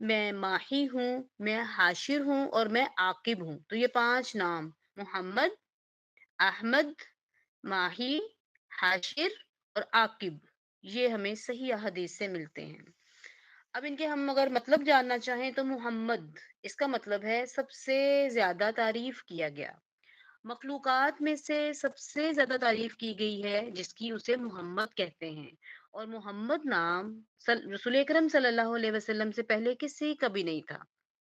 میں ماہی ہوں، میں حاشر ہوں اور میں عاقب ہوں. تو یہ 5 نام محمد، احمد، ماہی، حاشر اور عاقب یہ ہمیں صحیح احادیث سے ملتے ہیں. اب ان کے ہم اگر مطلب جاننا چاہیں تو محمد اس کا مطلب ہے سب سے زیادہ تعریف کیا گیا. مخلوقات میں سے سب سے زیادہ تعریف کی گئی ہے جس کی اسے محمد کہتے ہیں. اور محمد نام رسول اکرم صلی اللہ علیہ وسلم سے پہلے کسی کا بھی نہیں تھا.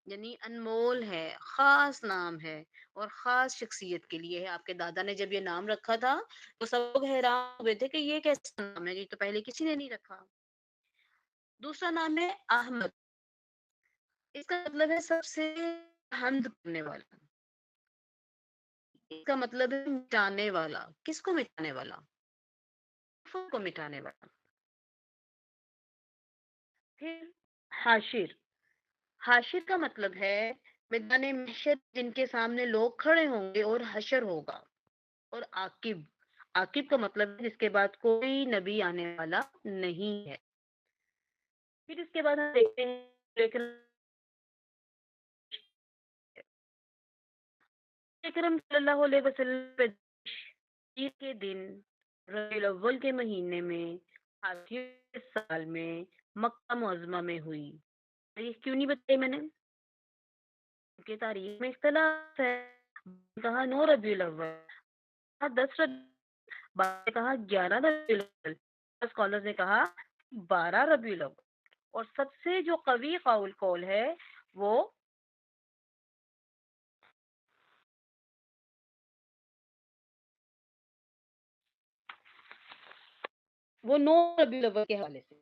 یعنی انمول ہے، خاص نام ہے اور خاص شخصیت کے لیے ہے. آپ کے دادا نے جب یہ نام رکھا تھا تو سب لوگ حیران ہوئے تھے کہ یہ کیسا نام ہے، یہ تو پہلے کسی نے نہیں رکھا. دوسرا نام ہے احمد. اس کا مطلب ہے سب سے حمد کرنے والا. اس کا مطلب ہے مٹانے والا. کس کو مٹانے والا؟ کفر کو مٹانے والا. پھر حاشر. حاشر کا مطلب ہے میدان محشر جن کے سامنے لوگ کھڑے ہوں گے اور حشر ہوگا. اور عاقب. عاقب کا مطلب ہے جس کے بعد کوئی نبی آنے والا نہیں ہے. پھر اس کے بعد ہم دیکھتے ہیں لیکن اکرم صلی اللہ علیہ وسلم عید کے دن ربیع الاول کے مہینے میں حاجی سال میں مکہ معظمہ میں ہوئی. تاریخ کیوں نہیں بتائی میں نے؟ کیونکہ تاریخ میں اختلاف ہے. کہا 9 ربیع الاول، کہا 10 بعد نے کہا 11 ربیع الاول، اسکالر نے کہا 12 ربیع الاول. اور سب سے جو قوی قول ہے وہ 9 ربیع الاول کے حوالے سے.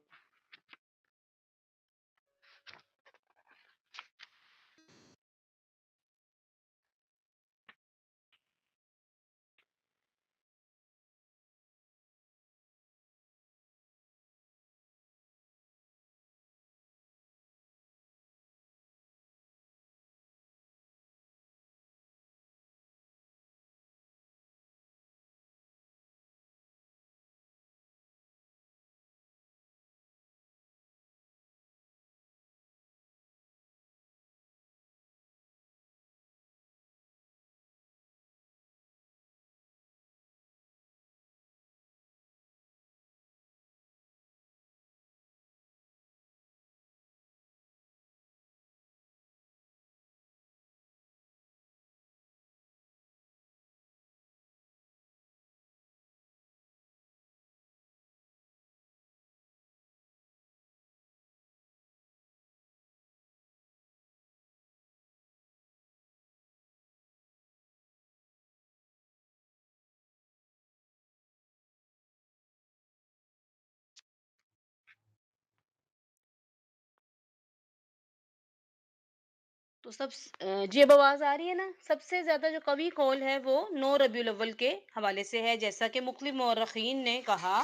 تو جی اب آواز آ رہی ہے نا؟ سب سے زیادہ جو قوی قول ہے وہ 9 ربیع الاول کے حوالے سے ہے جیسا کہ مختلف مورخین نے کہا.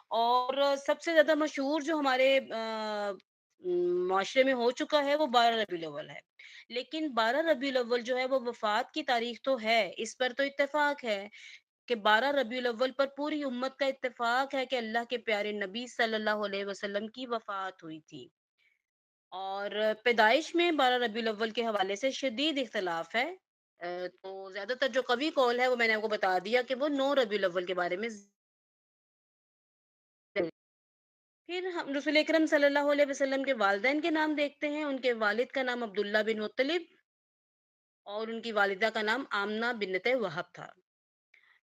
اور سب سے زیادہ مشہور جو ہمارے معاشرے میں ہو چکا ہے وہ 12 ربیع الاول ہے. لیکن 12 ربیع الاول جو ہے وہ وفات کی تاریخ تو ہے، اس پر تو اتفاق ہے کہ 12 ربیع الاول پر پوری امت کا اتفاق ہے کہ اللہ کے پیارے نبی صلی اللہ علیہ وسلم کی وفات ہوئی تھی. اور پیدائش میں 12 ربیع الاول کے حوالے سے شدید اختلاف ہے. تو زیادہ تر جو قوی قول ہے وہ میں نے آپ کو بتا دیا کہ وہ 9 ربیع الاول کے بارے میں. پھر ہم رسول اکرم صلی اللہ علیہ وسلم کے والدین کے نام دیکھتے ہیں. ان کے والد کا نام عبداللہ بن مطلب اور ان کی والدہ کا نام آمنہ بنت وہب تھا.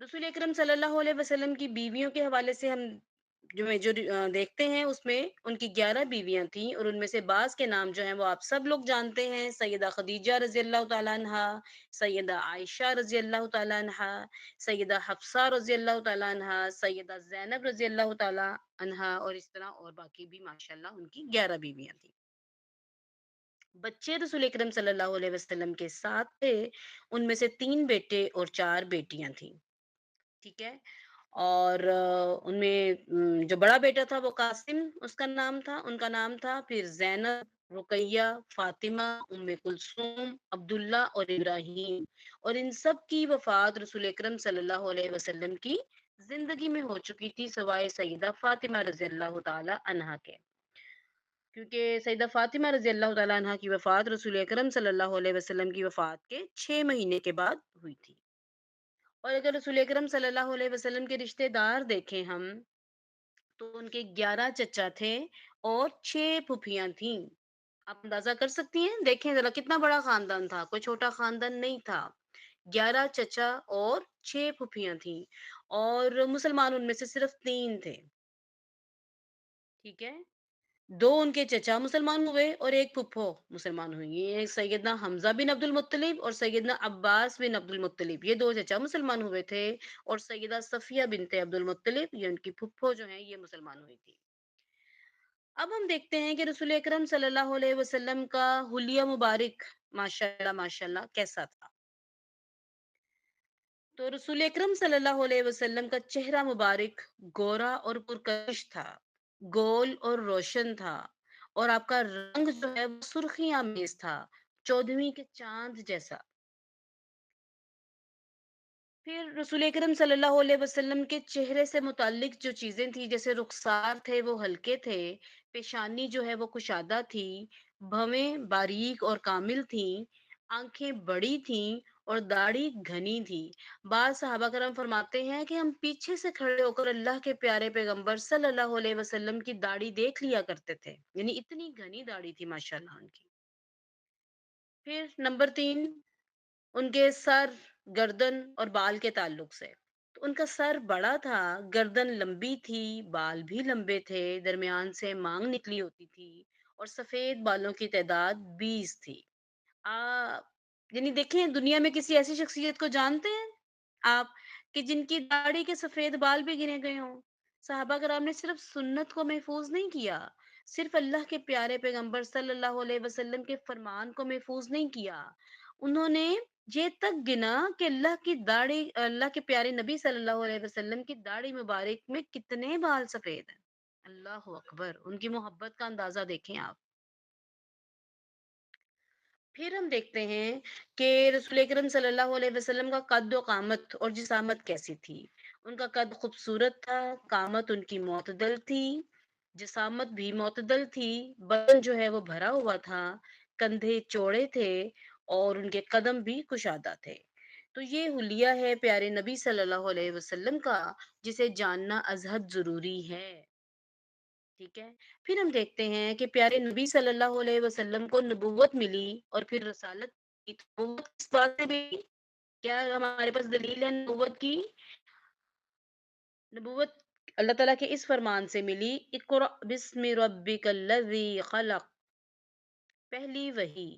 رسول اکرم صلی اللہ علیہ وسلم کی بیویوں کے حوالے سے ہم جو دیکھتے ہیں اس میں ان کی 11 بیویاں تھیں اور ان میں سے بعض کے نام جو ہیں وہ آپ سب لوگ جانتے ہیں. سیدہ خدیجہ رضی اللہ تعالیٰ عنہا، سیدہ عائشہ رضی اللہ تعالیٰ عنہا، سیدہ حفصہ رضی اللہ تعالیٰ عنہا، سیدہ زینب رضی اللہ تعالیٰ عنہا اور اس طرح اور باقی بھی ماشاءاللہ ان کی 11 بیویاں تھیں. بچے رسول اکرم صلی اللہ علیہ وسلم کے ساتھ تھے. ان میں سے 3 بیٹے اور 4 بیٹیاں تھیں. ٹھیک ہے. اور ان میں جو بڑا بیٹا تھا وہ قاسم اس کا نام تھا، ان کا نام تھا. پھر زینب، رقیہ، فاطمہ، ام کلثوم، عبداللہ اور ابراہیم. اور ان سب کی وفات رسول اکرم صلی اللہ علیہ وسلم کی زندگی میں ہو چکی تھی سوائے سیدہ فاطمہ رضی اللہ تعالی عنہا کے. کیونکہ سیدہ فاطمہ رضی اللہ تعالیٰ عنہ کی وفات رسول اکرم صلی اللہ علیہ وسلم کی وفات کے 6 مہینے کے بعد ہوئی تھی۔ اور اگر رسول اکرم صلی اللہ علیہ وسلم کے رشتہ دار دیکھیں ہم، تو ان کے 11 چچا تھے اور 6 پھوپھیاں تھیں۔ آپ اندازہ کر سکتی ہیں، دیکھیں ذرا کتنا بڑا خاندان تھا، کوئی چھوٹا خاندان نہیں تھا۔ 11 چچا اور 6 پھوپھیاں تھیں، اور مسلمان ان میں سے صرف 3 تھے۔ ٹھیک ہے، 2 ان کے چچا مسلمان ہوئے اور ایک پھپھو مسلمان ہوئی، یہ سیدنا حمزہ بن عبد المطلب اور سیدنا عباس بن عبد المطلب، یہ 2 چچا مسلمان ہوئے تھے، اور سیدہ صفیہ بنت عبد المطلب، یہ ان کی پھپھو جو ہیں، یہ مسلمان ہوئی تھی۔ اب ہم دیکھتے ہیں کہ رسول اکرم صلی اللہ علیہ وسلم کا حلیہ مبارک ماشاءاللہ ماشاءاللہ کیسا تھا۔ تو رسول اکرم صلی اللہ علیہ وسلم کا چہرہ مبارک گورا اور پرکشش تھا، گول اور روشن تھا، اور آپ کا رنگ جو ہے وہ سرخی آمیز تھا، 14ویں کے چاند جیسا۔ پھر رسول اکرم صلی اللہ علیہ وسلم کے چہرے سے متعلق جو چیزیں تھیں، جیسے رخسار تھے وہ ہلکے تھے، پیشانی جو ہے وہ کشادہ تھی، بھویں باریک اور کامل تھیں، آنکھیں بڑی تھیں، اور داڑھی گھنی تھی۔ بعض صحابہ کرام فرماتے ہیں کہ ہم پیچھے سے کھڑے ہو کر اللہ کے پیارے پیغمبر صلی اللہ علیہ وسلم کی داڑھی دیکھ لیا کرتے تھے، یعنی اتنی گھنی داڑھی تھی ماشاءاللہ ان کی۔ پھر نمبر 3، ان کے سر، گردن اور بال کے تعلق سے، تو ان کا سر بڑا تھا، گردن لمبی تھی، بال بھی لمبے تھے، درمیان سے مانگ نکلی ہوتی تھی، اور سفید بالوں کی تعداد 20 تھی۔ آ یعنی دیکھیں، دنیا میں کسی ایسی شخصیت کو جانتے ہیں آپ کہ جن کی داڑھی کے سفید بال بھی گنے گئے ہوں؟ صحابہ کرام نے صرف سنت کو محفوظ نہیں کیا، صرف اللہ کے پیارے پیغمبر صلی اللہ علیہ وسلم کے فرمان کو محفوظ نہیں کیا، انہوں نے یہ تک گنا کہ اللہ کی داڑھی، اللہ کے پیارے نبی صلی اللہ علیہ وسلم کی داڑھی مبارک میں کتنے بال سفید ہیں۔ اللہ اکبر، ان کی محبت کا اندازہ دیکھیں آپ۔ پھر ہم دیکھتے ہیں کہ رسول اکرم صلی اللہ علیہ وسلم کا قد و قامت اور جسامت کیسی تھی۔ ان کا قد خوبصورت تھا، قامت ان کی معتدل تھی، جسامت بھی معتدل تھی، بدن جو ہے وہ بھرا ہوا تھا، کندھے چوڑے تھے، اور ان کے قدم بھی کشادہ تھے۔ تو یہ حلیہ ہے پیارے نبی صلی اللہ علیہ وسلم کا، جسے جاننا ازحد ضروری ہے۔ ٹھیک ہے، پھر ہم دیکھتے ہیں کہ پیارے نبی صلی اللہ علیہ وسلم کو نبوت ملی اور پھر رسالت کی۔ تو نبوت کس بات سے ملی؟ کیا ہمارے پاس دلیل ہے نبوت کی؟ نبوت اللہ تعالیٰ کے اس فرمان سے ملی، اقرأ بسم ربک الذی خلق، پہلی وحی،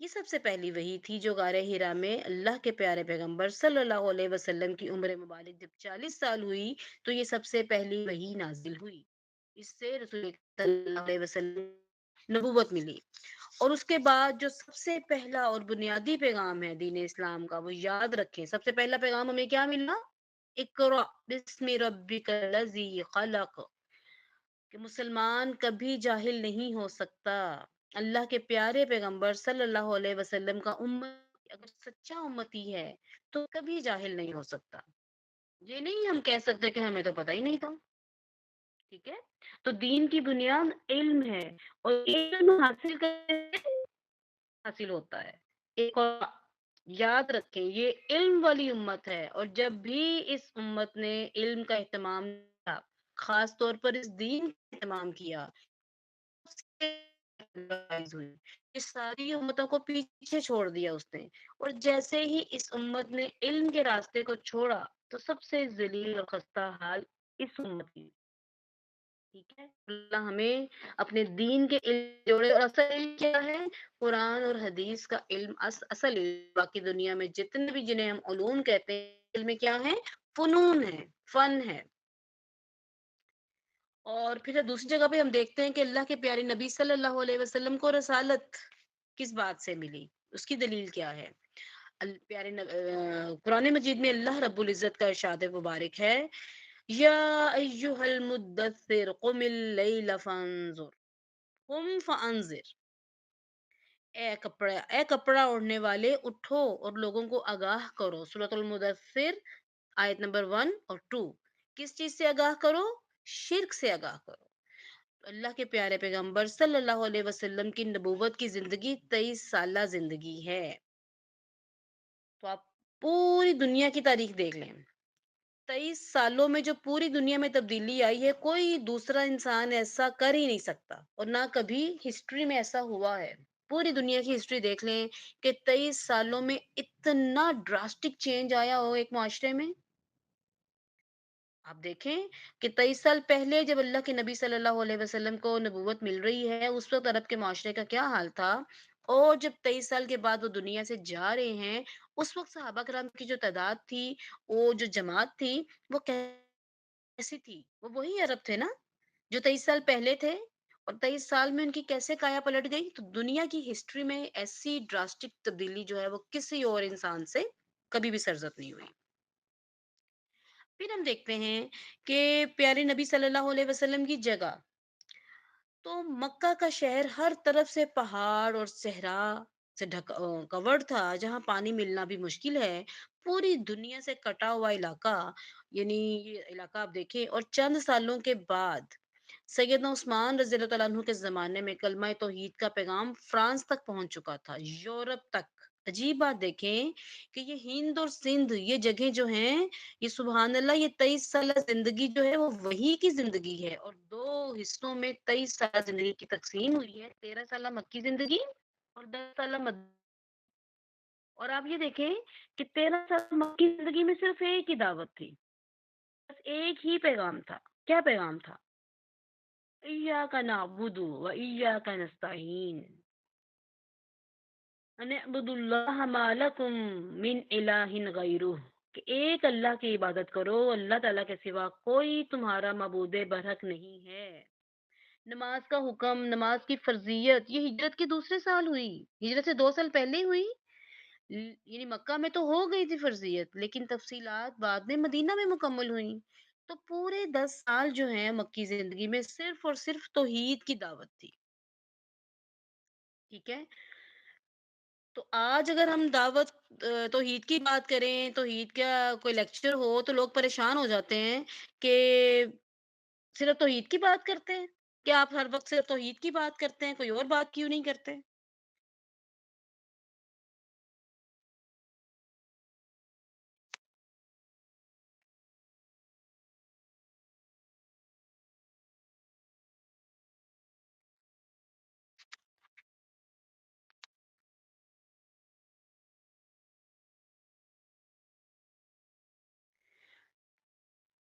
یہ سب سے پہلی وحی تھی جو غار حرا میں اللہ کے پیارے پیغمبر صلی اللہ علیہ وسلم کی عمر مبارک جب 40 سال ہوئی، تو یہ سب سے پہلی وحی نازل ہوئی، اس سے رسول صلی اللہ علیہ وسلم نبوت ملی۔ اور اس کے بعد جو سب سے پہلا اور بنیادی پیغام ہے دین اسلام کا، وہ یاد رکھیں، سب سے پہلا پیغام ہمیں کیا ملنا؟ اقرأ بسم ربک الذی خلق، کہ مسلمان کبھی جاہل نہیں ہو سکتا۔ اللہ کے پیارے پیغمبر صلی اللہ علیہ وسلم کا امت اگر سچا امتی ہے تو کبھی جاہل نہیں ہو سکتا۔ یہ نہیں ہم کہہ سکتے کہ ہمیں تو پتہ ہی نہیں تھا۔ ٹھیک ہے، تو دین کی بنیاد علم ہے، اور علم حاصل کرنے حاصل ہوتا ہے۔ ایک اور یاد رکھیں، یہ علم والی امت ہے، اور جب بھی اس امت نے علم کا اہتمام کیا، خاص طور پر اس دین کا اہتمام کیا، ہوئی، اس ساری امتوں کو پیچھے چھوڑ دیا اس نے، اور جیسے ہی اس امت نے علم کے راستے کو چھوڑا، تو سب سے ذلیل اور خستہ حال اس امت کی۔ ٹھیک ہے، اللہ ہمیں اپنے دین کے علم جوڑے، اور اصل علم کیا ہے؟ قرآن اور حدیث کا علم، اصل علم۔ باقی دنیا میں جتنے بھی جنہیں ہم علوم کہتے ہیں، علم کیا ہے؟ فنون ہے، فن ہے۔ اور پھر دوسری جگہ پہ ہم دیکھتے ہیں کہ اللہ کے پیارے نبی صلی اللہ علیہ وسلم کو رسالت کس بات سے ملی، اس کی دلیل کیا ہے؟ قرآن مجید میں اللہ رب العزت کا ارشاد مبارک ہے، یا ایہا المدثر قم اللیل فانظر، قم فانذر، اے کپڑا اوڑھنے والے اٹھو اور لوگوں کو آگاہ کرو۔ سورۃ المدثر آیت نمبر 1 اور 2، کس چیز سے آگاہ کرو؟ شرک سے آگاہ کرو۔ اللہ کے پیارے پیغمبر صلی اللہ علیہ وسلم کی نبوت کی زندگی 23 سالہ زندگی ہے. تو آپ پوری دنیا کی تاریخ دیکھ لیں، 23 سالوں میں جو پوری دنیا میں تبدیلی آئی ہے، کوئی دوسرا انسان ایسا کر ہی نہیں سکتا، اور نہ کبھی ہسٹری میں ایسا ہوا ہے. پوری دنیا کی ہسٹری دیکھ لیں کہ 23 سالوں میں اتنا ڈراسٹک چینج آیا ہو ایک معاشرے میں. آپ دیکھیں کہ 23 سال پہلے جب اللہ کے نبی صلی اللہ علیہ وسلم کو نبوت مل رہی ہے، اس وقت عرب کے معاشرے کا کیا حال تھا، اور جب 23 سال کے بعد وہ دنیا سے جا رہے ہیں، اس وقت صحابہ کرام کی جو تعداد تھی، وہ جو جماعت تھی، وہ کیسی تھی؟ وہ وہی عرب تھے نا جو 23 سال پہلے تھے، اور 23 سال میں ان کی کیسے کایا پلٹ گئی. تو دنیا کی ہسٹری میں ایسی ڈراسٹک تبدیلی جو ہے وہ کسی اور انسان سے کبھی بھی سرزد نہیں ہوئی. پھر ہم دیکھتے ہیں کہ پیارے نبی صلی اللہ علیہ وسلم کی جگہ، تو مکہ کا شہر ہر طرف سے پہاڑ اور صحرا سے کورڈ تھا، جہاں پانی ملنا بھی مشکل ہے. پوری دنیا سے کٹا ہوا علاقہ، یعنی یہ علاقہ آپ دیکھیں. اور چند سالوں کے بعد سیدنا عثمان رضی اللہ تعالیٰ عنہ کے زمانے میں کلمہ توحید کا پیغام فرانس تک پہنچ چکا تھا، یورپ تک. عجیب بات دیکھیں کہ یہ ہند اور سندھ، یہ جگہیں جو ہیں، یہ سبحان اللہ، یہ 23 سالہ زندگی جو ہے وہ وہی کی زندگی ہے. اور دو حصوں میں 23 سالہ زندگی کی تقسیم ہوئی ہے، 13 سالہ مکی زندگی اور 10 سالہ اور آپ یہ دیکھیں کہ 13 سال مکی زندگی میں صرف ایک ہی دعوت تھی، بس ایک ہی پیغام تھا. کیا پیغام تھا؟ ایاک نعبد و ایاک نستعین، ان اعبدوا اللہ ما لکم من الہ غیرہ، کہ ایک اللہ کی عبادت کرو، اللہ تعالیٰ کے سوا کوئی تمہارا معبود برحق نہیں ہے. نماز کا حکم، نماز کی فرضیت، یہ ہجرت کے دوسرے سال ہوئی، ہجرت سے 2 سال پہلے ہی ہوئی. یعنی مکہ میں تو ہو گئی تھی فرضیت، لیکن تفصیلات بعد میں مدینہ میں مکمل ہوئیں. تو پورے 10 سال جو ہیں مکی زندگی میں صرف اور صرف توحید کی دعوت تھی. ٹھیک ہے. تو آج اگر ہم دعوت توحید کی بات کریں، توحید کا کوئی لیکچر ہو، تو لوگ پریشان ہو جاتے ہیں کہ صرف توحید کی بات کرتے ہیں. کیا آپ ہر وقت صرف توحید کی بات کرتے ہیں، کوئی اور بات کیوں نہیں کرتے؟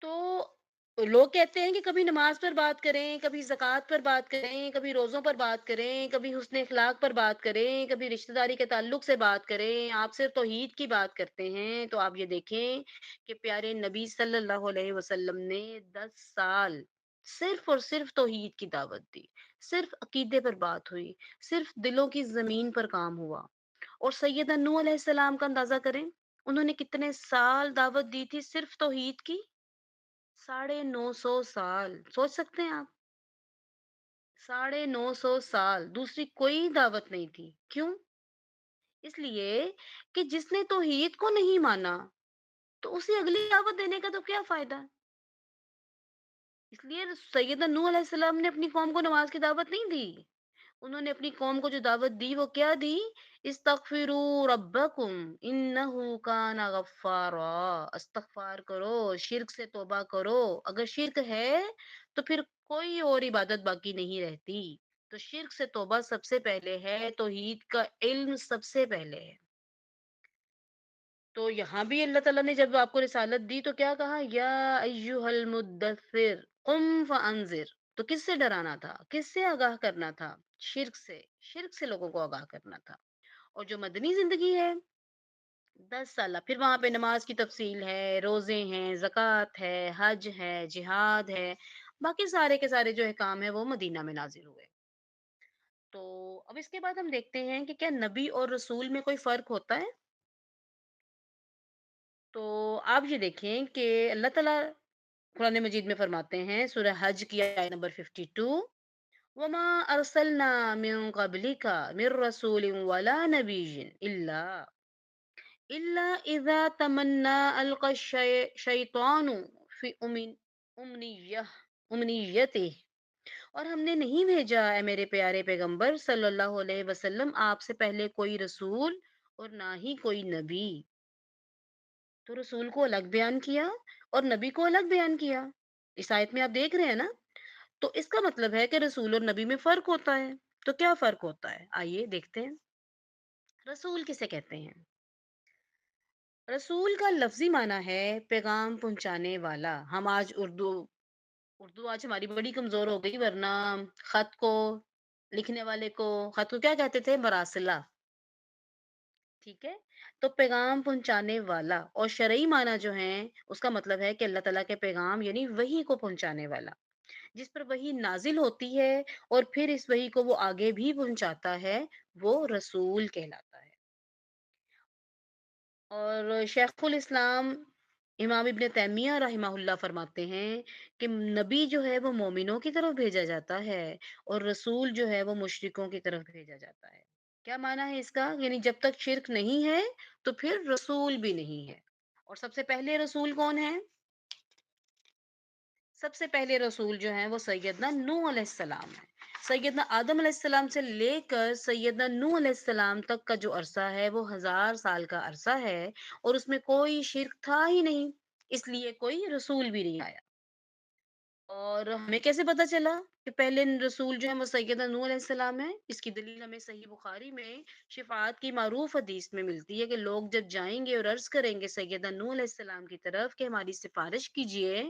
تو لوگ کہتے ہیں کہ کبھی نماز پر بات کریں، کبھی زکوٰۃ پر بات کریں، کبھی روزوں پر بات کریں، کبھی حسن اخلاق پر بات کریں، کبھی رشتہ داری کے تعلق سے بات کریں. آپ صرف توحید کی بات کرتے ہیں. تو آپ یہ دیکھیں کہ پیارے نبی صلی اللہ علیہ وسلم نے 10 سال صرف اور صرف توحید کی دعوت دی، صرف عقیدے پر بات ہوئی، صرف دلوں کی زمین پر کام ہوا. اور سیدنا نوح علیہ السلام کا اندازہ کریں، انہوں نے کتنے سال دعوت دی تھی صرف توحید کی؟ 950 سال. سوچ سکتے ہیں آپ؟ 950 سال دوسری کوئی دعوت نہیں تھی. کیوں؟ اس لیے کہ جس نے توحید کو نہیں مانا، تو اسے اگلی دعوت دینے کا تو کیا فائدہ؟ اس لیے سیدنا نوح علیہ السلام نے اپنی قوم کو نماز کی دعوت نہیں دی. انہوں نے اپنی قوم کو جو دعوت دی وہ کیا دی؟ استغفروا ربکم انہ کان غفارا، استغفار کرو، شرک سے توبہ کرو. اگر شرک ہے تو پھر کوئی اور عبادت باقی نہیں رہتی. تو شرک سے توبہ سب سے پہلے ہے، توحید کا علم سب سے پہلے ہے. تو یہاں بھی اللہ تعالیٰ نے جب آپ کو رسالت دی تو کیا کہا؟ یا ایہا المدثر قم فانذر. تو کس سے ڈرانا تھا، کس سے آگاہ کرنا تھا؟ شرک سے، شرک سے لوگوں کو آگاہ کرنا تھا. اور جو مدنی زندگی ہے 10 سالہ، پھر وہاں پہ نماز کی تفصیل ہے، روزے ہیں، زکوٰۃ ہے، حج ہے، جہاد ہے، باقی سارے کے سارے جو احکام ہیں وہ مدینہ میں نازل ہوئے. تو اب اس کے بعد ہم دیکھتے ہیں کہ کیا نبی اور رسول میں کوئی فرق ہوتا ہے. تو آپ یہ دیکھیں کہ اللہ تعالیٰ قرآن مجید میں فرماتے ہیں، سورہ حج کی آیت نمبر 52، وما ارسلنا من قبلك من رسول ولا نبي الا اذا تمنى القى الشيطان في امنيه امنيته اور ہم نے نہیں بھیجا اے میرے پیارے پیغمبر صلی اللہ علیہ وسلم آپ سے پہلے کوئی رسول اور نہ ہی کوئی نبی۔ تو رسول کو الگ بیان کیا اور نبی کو الگ بیان کیا۔ اس آیت میں آپ دیکھ رہے ہیں نا؟ تو اس کا مطلب ہے کہ رسول اور نبی میں فرق ہوتا ہے۔ تو کیا فرق ہوتا ہے؟ آئیے دیکھتے ہیں۔ رسول کسے کہتے ہیں؟ رسول کا لفظی معنی ہے پیغام پہنچانے والا۔ ہم آج اردو آج ہماری بڑی کمزور ہو گئی، ورنہ خط کو لکھنے والے کو خط کو کیا کہتے تھے؟ مراسلہ۔ ٹھیک ہے؟ تو پیغام پہنچانے والا اور شرعی معنی جو ہیں اس کا مطلب ہے کہ اللہ تعالیٰ کے پیغام یعنی وحی کو پہنچانے والا، جس پر وحی نازل ہوتی ہے اور پھر اس وحی کو وہ آگے بھی پہنچاتا ہے، وہ رسول کہلاتا ہے۔ اور شیخ الاسلام امام ابن تیمیہ رحمہ اللہ فرماتے ہیں کہ نبی جو ہے وہ مومنوں کی طرف بھیجا جاتا ہے اور رسول جو ہے وہ مشرکوں کی طرف بھیجا جاتا ہے۔ کیا معنی ہے اس کا؟ یعنی جب تک شرک نہیں ہے تو پھر رسول بھی نہیں ہے۔ اور سب سے پہلے رسول کون ہے؟ سب سے پہلے رسول جو ہیں وہ سیدنا نوح علیہ السلام ہے۔ سیدنا آدم علیہ السلام سے لے کر سیدنا نوح علیہ السلام تک کا جو عرصہ ہے وہ 1000 سال کا عرصہ ہے، اور اس میں کوئی شرک تھا ہی نہیں، اس لیے کوئی رسول بھی نہیں آیا۔ اور ہمیں کیسے پتا چلا کہ پہلے رسول جو ہے وہ سیدنا نوح علیہ السلام ہے؟ اس کی دلیل ہمیں صحیح بخاری میں شفاعت کی معروف حدیث میں ملتی ہے کہ لوگ جب جائیں گے اور عرض کریں گے سیدنا نوح علیہ السلام کی طرف کہ ہماری سفارش کیجئے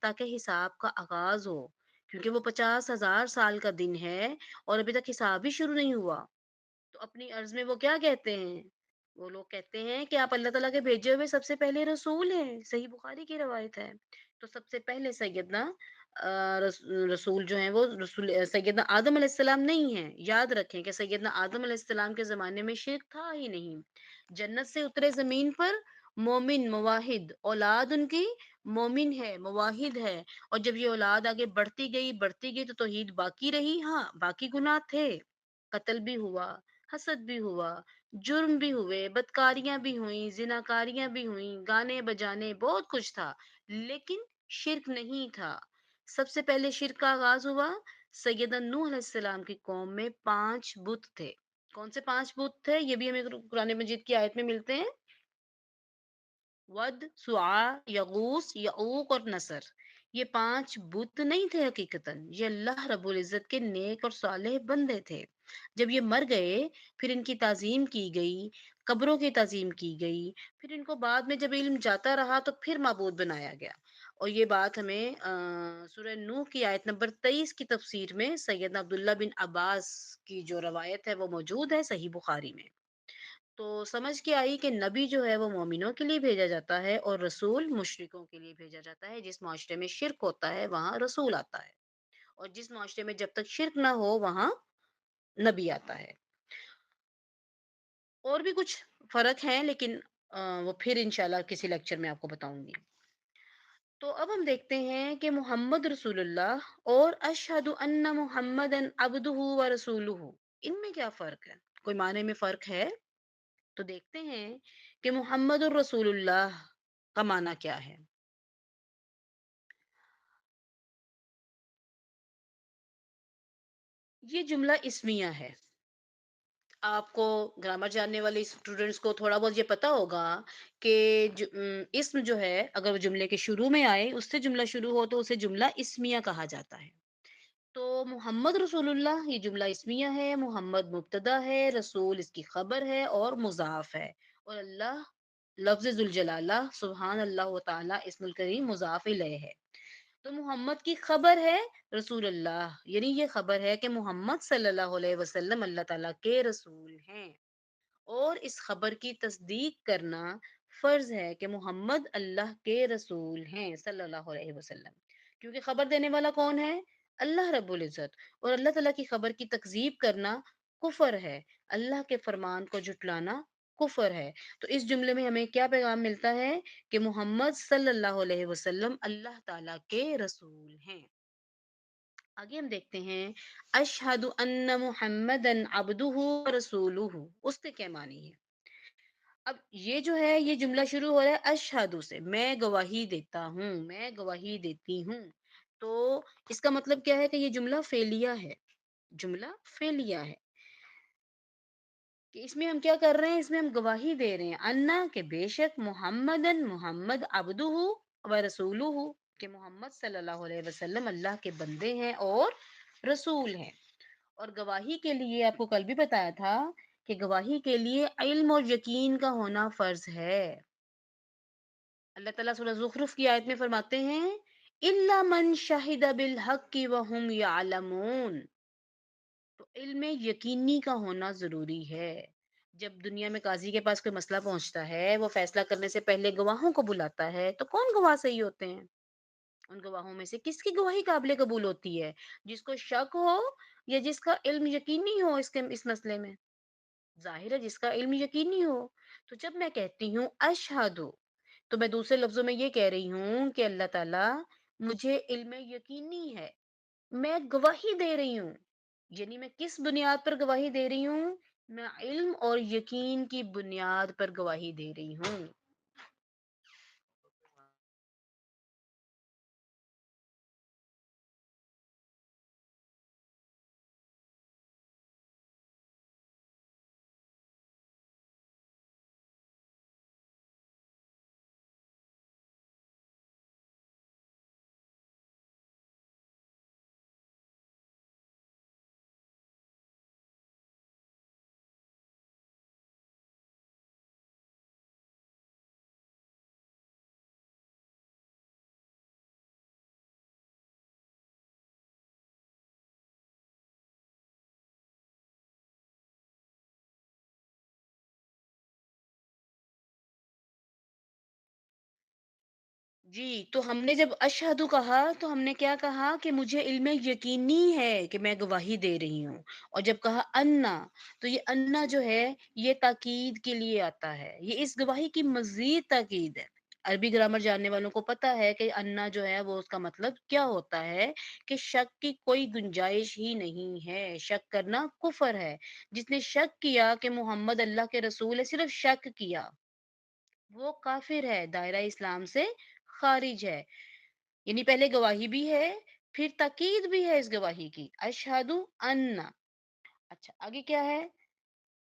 تاکہ حساب کا آغاز ہو، کیونکہ وہ 50,000 سال کا دن ہے اور ابھی تک حساب بھی شروع نہیں ہوا۔ تو اپنی عرض میں وہ کیا کہتے ہیں؟ وہ لوگ کہتے ہیں کہ آپ اللہ تعالیٰ کے بھیجے ہوئے سب سے پہلے رسول ہیں، صحیح بخاری کی روایت ہے۔ تو سب سے پہلے سیدنا رسول جو ہیں وہ رسول سیدنا آدم علیہ السلام نہیں ہیں۔ یاد رکھیں کہ سیدنا آدم علیہ السلام کے زمانے میں شرک تھا ہی نہیں۔ جنت سے اترے زمین پر مومن مواحد اولاد ان کی مومن ہے، مواحد ہے، اور جب یہ اولاد آگے بڑھتی گئی تو توحید باقی رہی، ہاں باقی گناہ تھے، قتل بھی ہوا، حسد بھی ہوا، جرم بھی ہوئے، بدکاریاں بھی ہوئیں، زناکاریاں بھی ہوئیں، گانے بجانے بہت کچھ تھا، لیکن شرک نہیں تھا۔ سب سے پہلے شرک کا آغاز ہوا سیدنا نوح علیہ السلام کی قوم میں 5 بت تھے۔ کون سے 5 بت تھے؟ یہ بھی ہمیں قرآن مجید کی آیت میں ملتے ہیں۔ ود، سعا، یغوس، یعوق اور نصر۔ یہ 5 بت نہیں تھے حقیقتاً، یہ اللہ رب العزت کے نیک اور صالح بندے تھے۔ جب یہ مر گئے پھر ان کی تعظیم کی گئی، قبروں کی تعظیم کی گئی، پھر ان کو بعد میں جب علم جاتا رہا تو پھر معبود بنایا گیا۔ اور یہ بات ہمیں سورہ نوح کی آیت نمبر 23 کی تفسیر میں سیدنا عبداللہ بن عباس کی جو روایت ہے وہ موجود ہے صحیح بخاری میں۔ تو سمجھ کے آئی کہ نبی جو ہے وہ مومنوں کے لیے بھیجا جاتا ہے اور رسول مشرکوں کے لیے بھیجا جاتا ہے۔ جس معاشرے میں شرک ہوتا ہے وہاں رسول آتا ہے، اور جس معاشرے میں جب تک شرک نہ ہو وہاں نبی آتا ہے۔ اور بھی کچھ فرق ہیں لیکن وہ پھر انشاءاللہ کسی لیکچر میں آپ کو بتاؤں گی۔ تو اب ہم دیکھتے ہیں کہ محمد رسول اللہ اور اشہد ان محمد عبدہ و رسولہ، ان میں کیا فرق ہے؟ کوئی معنی میں فرق ہے؟ تو دیکھتے ہیں کہ محمد الرسول اللہ کا معنی کیا ہے۔ یہ جملہ اسمیہ ہے۔ آپ کو گرامر جاننے والے اسٹوڈینٹس کو تھوڑا بہت یہ پتا ہوگا کہ اسم جو ہے اگر جملے کے شروع میں آئے اس سے جملہ شروع ہو تو اسے جملہ اسمیہ کہا جاتا ہے۔ تو محمد رسول اللہ یہ جملہ اسمیہ ہے، محمد مبتدا ہے، رسول اس کی خبر ہے اور مضاف ہے، اور اللہ لفظ ذوالجلالہ سبحان اللہ و تعالی اسم الکریم مضاف الیہ ہے۔ تو محمد کی خبر ہے رسول اللہ، یعنی یہ خبر ہے کہ محمد صلی اللہ علیہ وسلم اللہ تعالیٰ کے رسول ہیں، اور اس خبر کی تصدیق کرنا فرض ہے کہ محمد اللہ کے رسول ہیں صلی اللہ علیہ وسلم، کیونکہ خبر دینے والا کون ہے؟ اللہ رب العزت، اور اللہ تعالیٰ کی خبر کی تکذیب کرنا کفر ہے، اللہ کے فرمان کو جھٹلانا کفر ہے۔ تو اس جملے میں ہمیں کیا پیغام ملتا ہے کہ محمد صلی اللہ علیہ وسلم اللہ تعالیٰ کے رسول ہیں۔ آگے ہم دیکھتے ہیں اشہد ان محمدن عبدہ و رسولہ، اس کے کیا معنی ہے؟ اب یہ جو ہے یہ جملہ شروع ہو رہا ہے اشہدو سے، میں گواہی دیتا ہوں، میں گواہی دیتی ہوں۔ تو اس کا مطلب کیا ہے کہ یہ جملہ فعلیہ ہے، جملہ فعلیہ ہے کہ اس میں ہم کیا کر رہے ہیں، اس میں ہم گواہی دے رہے ہیں انا کہ بے شک محمدن محمد عبدہ و رسولہ، کہ محمد صلی اللہ علیہ وسلم اللہ کے بندے ہیں اور رسول ہیں۔ اور گواہی کے لیے آپ کو کل بھی بتایا تھا کہ گواہی کے لیے علم اور یقین کا ہونا فرض ہے۔ اللہ تعالیٰ سورہ زخرف کی آیت میں فرماتے ہیں الا من شہد بالحق وهم یعلمون، تو علم یقینی کا ہونا ضروری ہے۔ جب دنیا میں قاضی کے پاس کوئی مسئلہ پہنچتا ہے، وہ فیصلہ کرنے سے پہلے گواہوں کو بلاتا ہے، تو کون گواہ صحیح ہوتے ہیں؟ ان گواہوں میں سے کس کی گواہی قابل قبول ہوتی ہے؟ جس کو شک ہو یا جس کا علم یقینی ہو اس مسئلے میں؟ ظاہر ہے جس کا علم یقینی ہو۔ تو جب میں کہتی ہوں اشہدو، تو میں دوسرے لفظوں میں یہ کہہ رہی ہوں کہ اللہ تعالیٰ مجھے علم یقینی ہے، میں گواہی دے رہی ہوں۔ یعنی میں کس بنیاد پر گواہی دے رہی ہوں؟ میں علم اور یقین کی بنیاد پر گواہی دے رہی ہوں۔ جی، تو ہم نے جب اشہدو کہا تو ہم نے کیا کہا کہ مجھے علم یقینی ہے کہ میں گواہی دے رہی ہوں۔ اور جب کہا انا، تو یہ انا جو ہے یہ تاکید کے لیے آتا ہے، یہ اس گواہی کی مزید تاکید ہے۔ عربی گرامر جاننے والوں کو پتا ہے کہ انا جو ہے وہ اس کا مطلب کیا ہوتا ہے کہ شک کی کوئی گنجائش ہی نہیں ہے، شک کرنا کفر ہے۔ جس نے شک کیا کہ محمد اللہ کے رسول ہے، صرف شک کیا، وہ کافر ہے، دائرہ اسلام سے خارج ہے۔ یعنی پہلے گواہی بھی ہے، پھر تاکید بھی ہے اس گواہی کی، اشہدو انا۔ اچھا آگے کیا ہے؟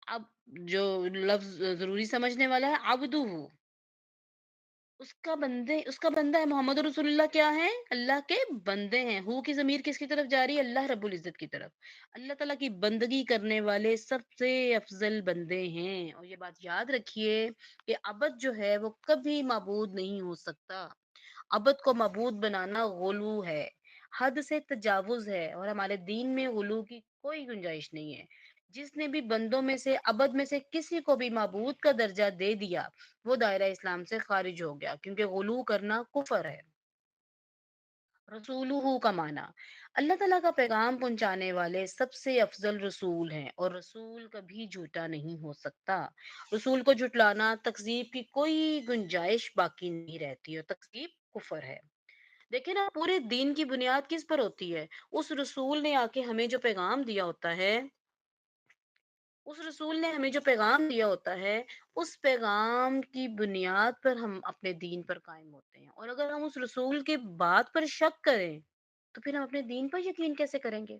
اب جو لفظ ضروری سمجھنے والا ہے عبدہ، اس کا بندہ ہے محمد رسول اللہ، کیا ہے؟ اللہ کے بندے ہیں۔ ہو کی ضمیر کس کی طرف جاری ہے؟ اللہ رب العزت کی طرف۔ اللہ تعالیٰ کی بندگی کرنے والے سب سے افضل بندے ہیں۔ اور یہ بات یاد رکھیے کہ عبد جو ہے وہ کبھی معبود نہیں ہو سکتا۔ عبد کو معبود بنانا غلو ہے، حد سے تجاوز ہے، اور ہمارے دین میں غلو کی کوئی گنجائش نہیں ہے۔ جس نے بھی بندوں میں سے عبد میں سے کسی کو بھی معبود کا درجہ دے دیا، وہ دائرہ اسلام سے خارج ہو گیا، کیونکہ غلو کرنا کفر ہے۔ رسولہ کا معنی اللہ تعالیٰ کا پیغام پہنچانے والے سب سے افضل رسول ہیں، اور رسول کبھی جھوٹا نہیں ہو سکتا۔ رسول کو جھٹلانا، تکذیب کی کوئی گنجائش باقی نہیں رہتی، اور تکذیب کفر ہے۔ دیکھیں نا، پورے دین کی بنیاد کس پر ہوتی ہے؟ اس رسول نے آ کے ہمیں جو پیغام دیا ہوتا ہے، اس رسول نے ہمیں جو پیغام دیا ہوتا ہے، اس پیغام کی بنیاد پر ہم اپنے دین پر قائم ہوتے ہیں۔ اور اگر ہم اس رسول کے بات پر شک کریں تو پھر ہم اپنے دین پر یقین کیسے کریں گے؟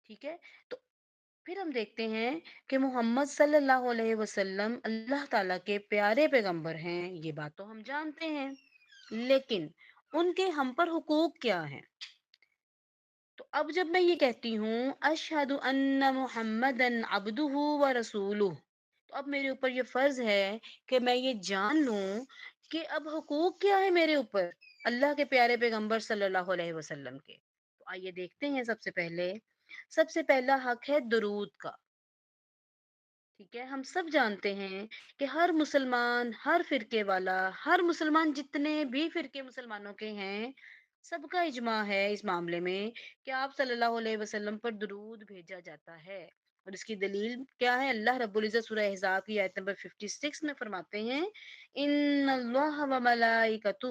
ٹھیک ہے، تو پھر ہم دیکھتے ہیں کہ محمد صلی اللہ علیہ وسلم اللہ تعالیٰ کے پیارے پیغمبر ہیں، یہ بات تو ہم جانتے ہیں، لیکن ان کے ہم پر حقوق کیا ہیں؟ تو اب جب میں یہ کہتی ہوں اشہد ان محمدن عبدہ و رسولہ، تو اب میرے اوپر یہ فرض ہے کہ میں یہ جان لوں کہ اب حقوق کیا ہے میرے اوپر اللہ کے پیارے پیغمبر صلی اللہ علیہ وسلم کے۔ تو آئیے دیکھتے ہیں، سب سے پہلا حق ہے درود کا۔ ٹھیک ہے، ہم سب جانتے ہیں کہ ہر مسلمان، ہر فرقے والا، ہر مسلمان جتنے بھی فرقے مسلمانوں کے ہیں، سب کا اجماع ہے اس معاملے میں کہ آپ صلی اللہ علیہ وسلم پر درود بھیجا جاتا ہے۔ اور اس کی دلیل کیا ہے؟ اللہ رب العزت سورہ احزاب کی آیت نمبر 56 میں فرماتے ہیں ان اللہ و ملائکتہ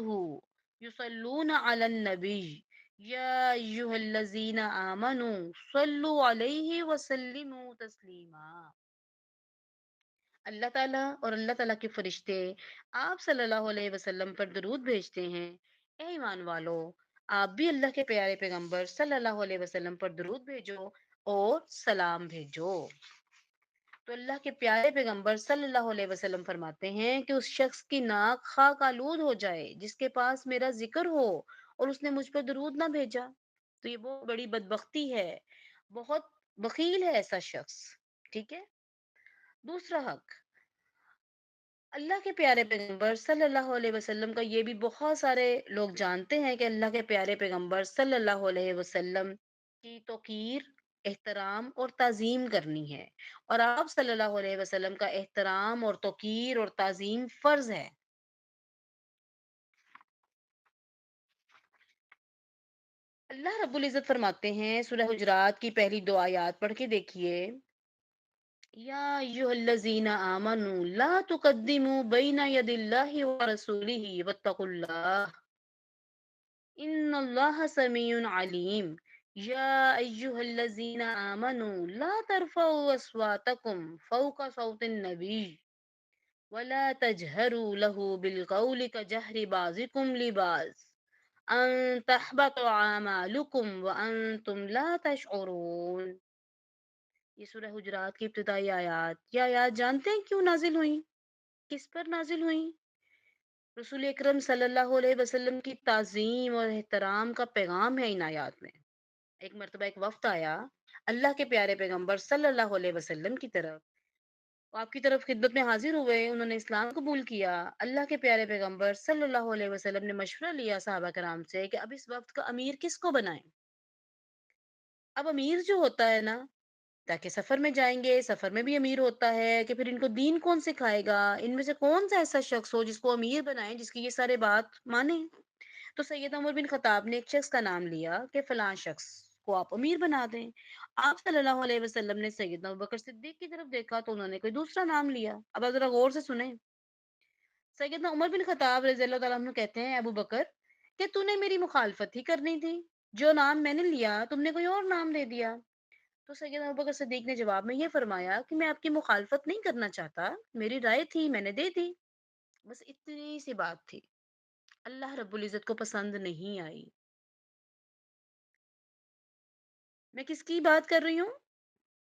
یصلون علی النبی یا ایھا الذین آمنوا صلوا علیہ وسلموا تسلیما۔ اللہ تعالیٰ اور اللہ تعالیٰ کے فرشتے آپ صلی اللہ علیہ وسلم پر درود بھیجتے ہیں، اے ایمان والو، آپ بھی اللہ کے پیارے پیغمبر صلی اللہ علیہ وسلم پر درود بھیجو اور سلام بھیجو۔ تو اللہ کے پیارے پیغمبر صلی اللہ علیہ وسلم فرماتے ہیں کہ اس شخص کی ناک خاک آلود ہو جائے جس کے پاس میرا ذکر ہو اور اس نے مجھ پر درود نہ بھیجا، تو یہ بہت بڑی بدبختی ہے، بہت بخیل ہے ایسا شخص۔ ٹھیک ہے۔ دوسرا حق، اللہ کے پیارے پیغمبر صلی اللہ علیہ وسلم کا یہ بھی بہت سارے لوگ جانتے ہیں کہ اللہ کے پیارے پیغمبر صلی اللہ علیہ وسلم کی توقیر، احترام اور تعظیم کرنی ہے، اور آپ صلی اللہ علیہ وسلم کا احترام اور توقیر اور تعظیم فرض ہے۔ اللہ رب العزت فرماتے ہیں، سورہ حجرات کی پہلی 2 آیات پڑھ کے دیکھیے، یا ایھا الذین آمنوا لا تقدموا بین ید اللہ ورسولہ واتقوا اللہ ان اللہ سمیع علیم۔ یا ایھا الذین آمنوا لا ترفعوا اصواتکم فوق صوت النبی ولا تجهروا له بالقول كجهر بعضكم لبعض ان تحبط اعمالكم وانتم لا تشعرون۔ یہ سورہ حجرات کی ابتدائی آیات، یہ آیات جانتے ہیں کیوں نازل ہوئی؟ کس پر نازل ہوئی؟ رسول اکرم صلی اللہ علیہ وسلم کی تعظیم اور احترام کا پیغام ہے ان آیات میں۔ ایک مرتبہ ایک وفد آیا اللہ کے پیارے پیغمبر صلی اللہ علیہ وسلم کی طرف، وہ آپ کی طرف خدمت میں حاضر ہوئے، انہوں نے اسلام قبول کیا۔ اللہ کے پیارے پیغمبر صلی اللہ علیہ وسلم نے مشورہ لیا صحابہ کرام سے کہ اب اس وفد کا امیر کس کو بنائیں۔ اب امیر جو ہوتا ہے نا، تاکہ سفر میں جائیں گے، سفر میں بھی امیر ہوتا ہے کہ پھر ان کو دین کون سکھائے گا، ان میں سے کون سا ایسا شخص ہو جس کو امیر بنائیں، جس کی یہ سارے بات مانیں۔ تو سیدنا عمر بن خطاب نے ایک شخص کا نام لیا کہ فلاں شخص کو آپ امیر بنا دیں۔ آپ صلی اللہ علیہ وسلم نے سیدنا ابوبکر صدیق کی طرف دیکھا تو انہوں نے کوئی دوسرا نام لیا۔ اب آپ ذرا غور سے سنیں، سیدنا عمر بن خطاب رضی اللہ تعالیٰ عنہ کہتے ہیں، ابو بکر کہ تو نے میری مخالفت ہی کرنی تھی، جو نام میں نے لیا تم نے کوئی اور نام دے دیا۔ تو سیدنا ابوبکر صدیق نے جواب میں یہ فرمایا کہ میں آپ کی مخالفت نہیں کرنا چاہتا، میری رائے تھی میں نے دے دی، بس اتنی سی بات تھی، اللہ رب العزت کو پسند نہیں آئی۔ میں کس کی بات کر رہی ہوں؟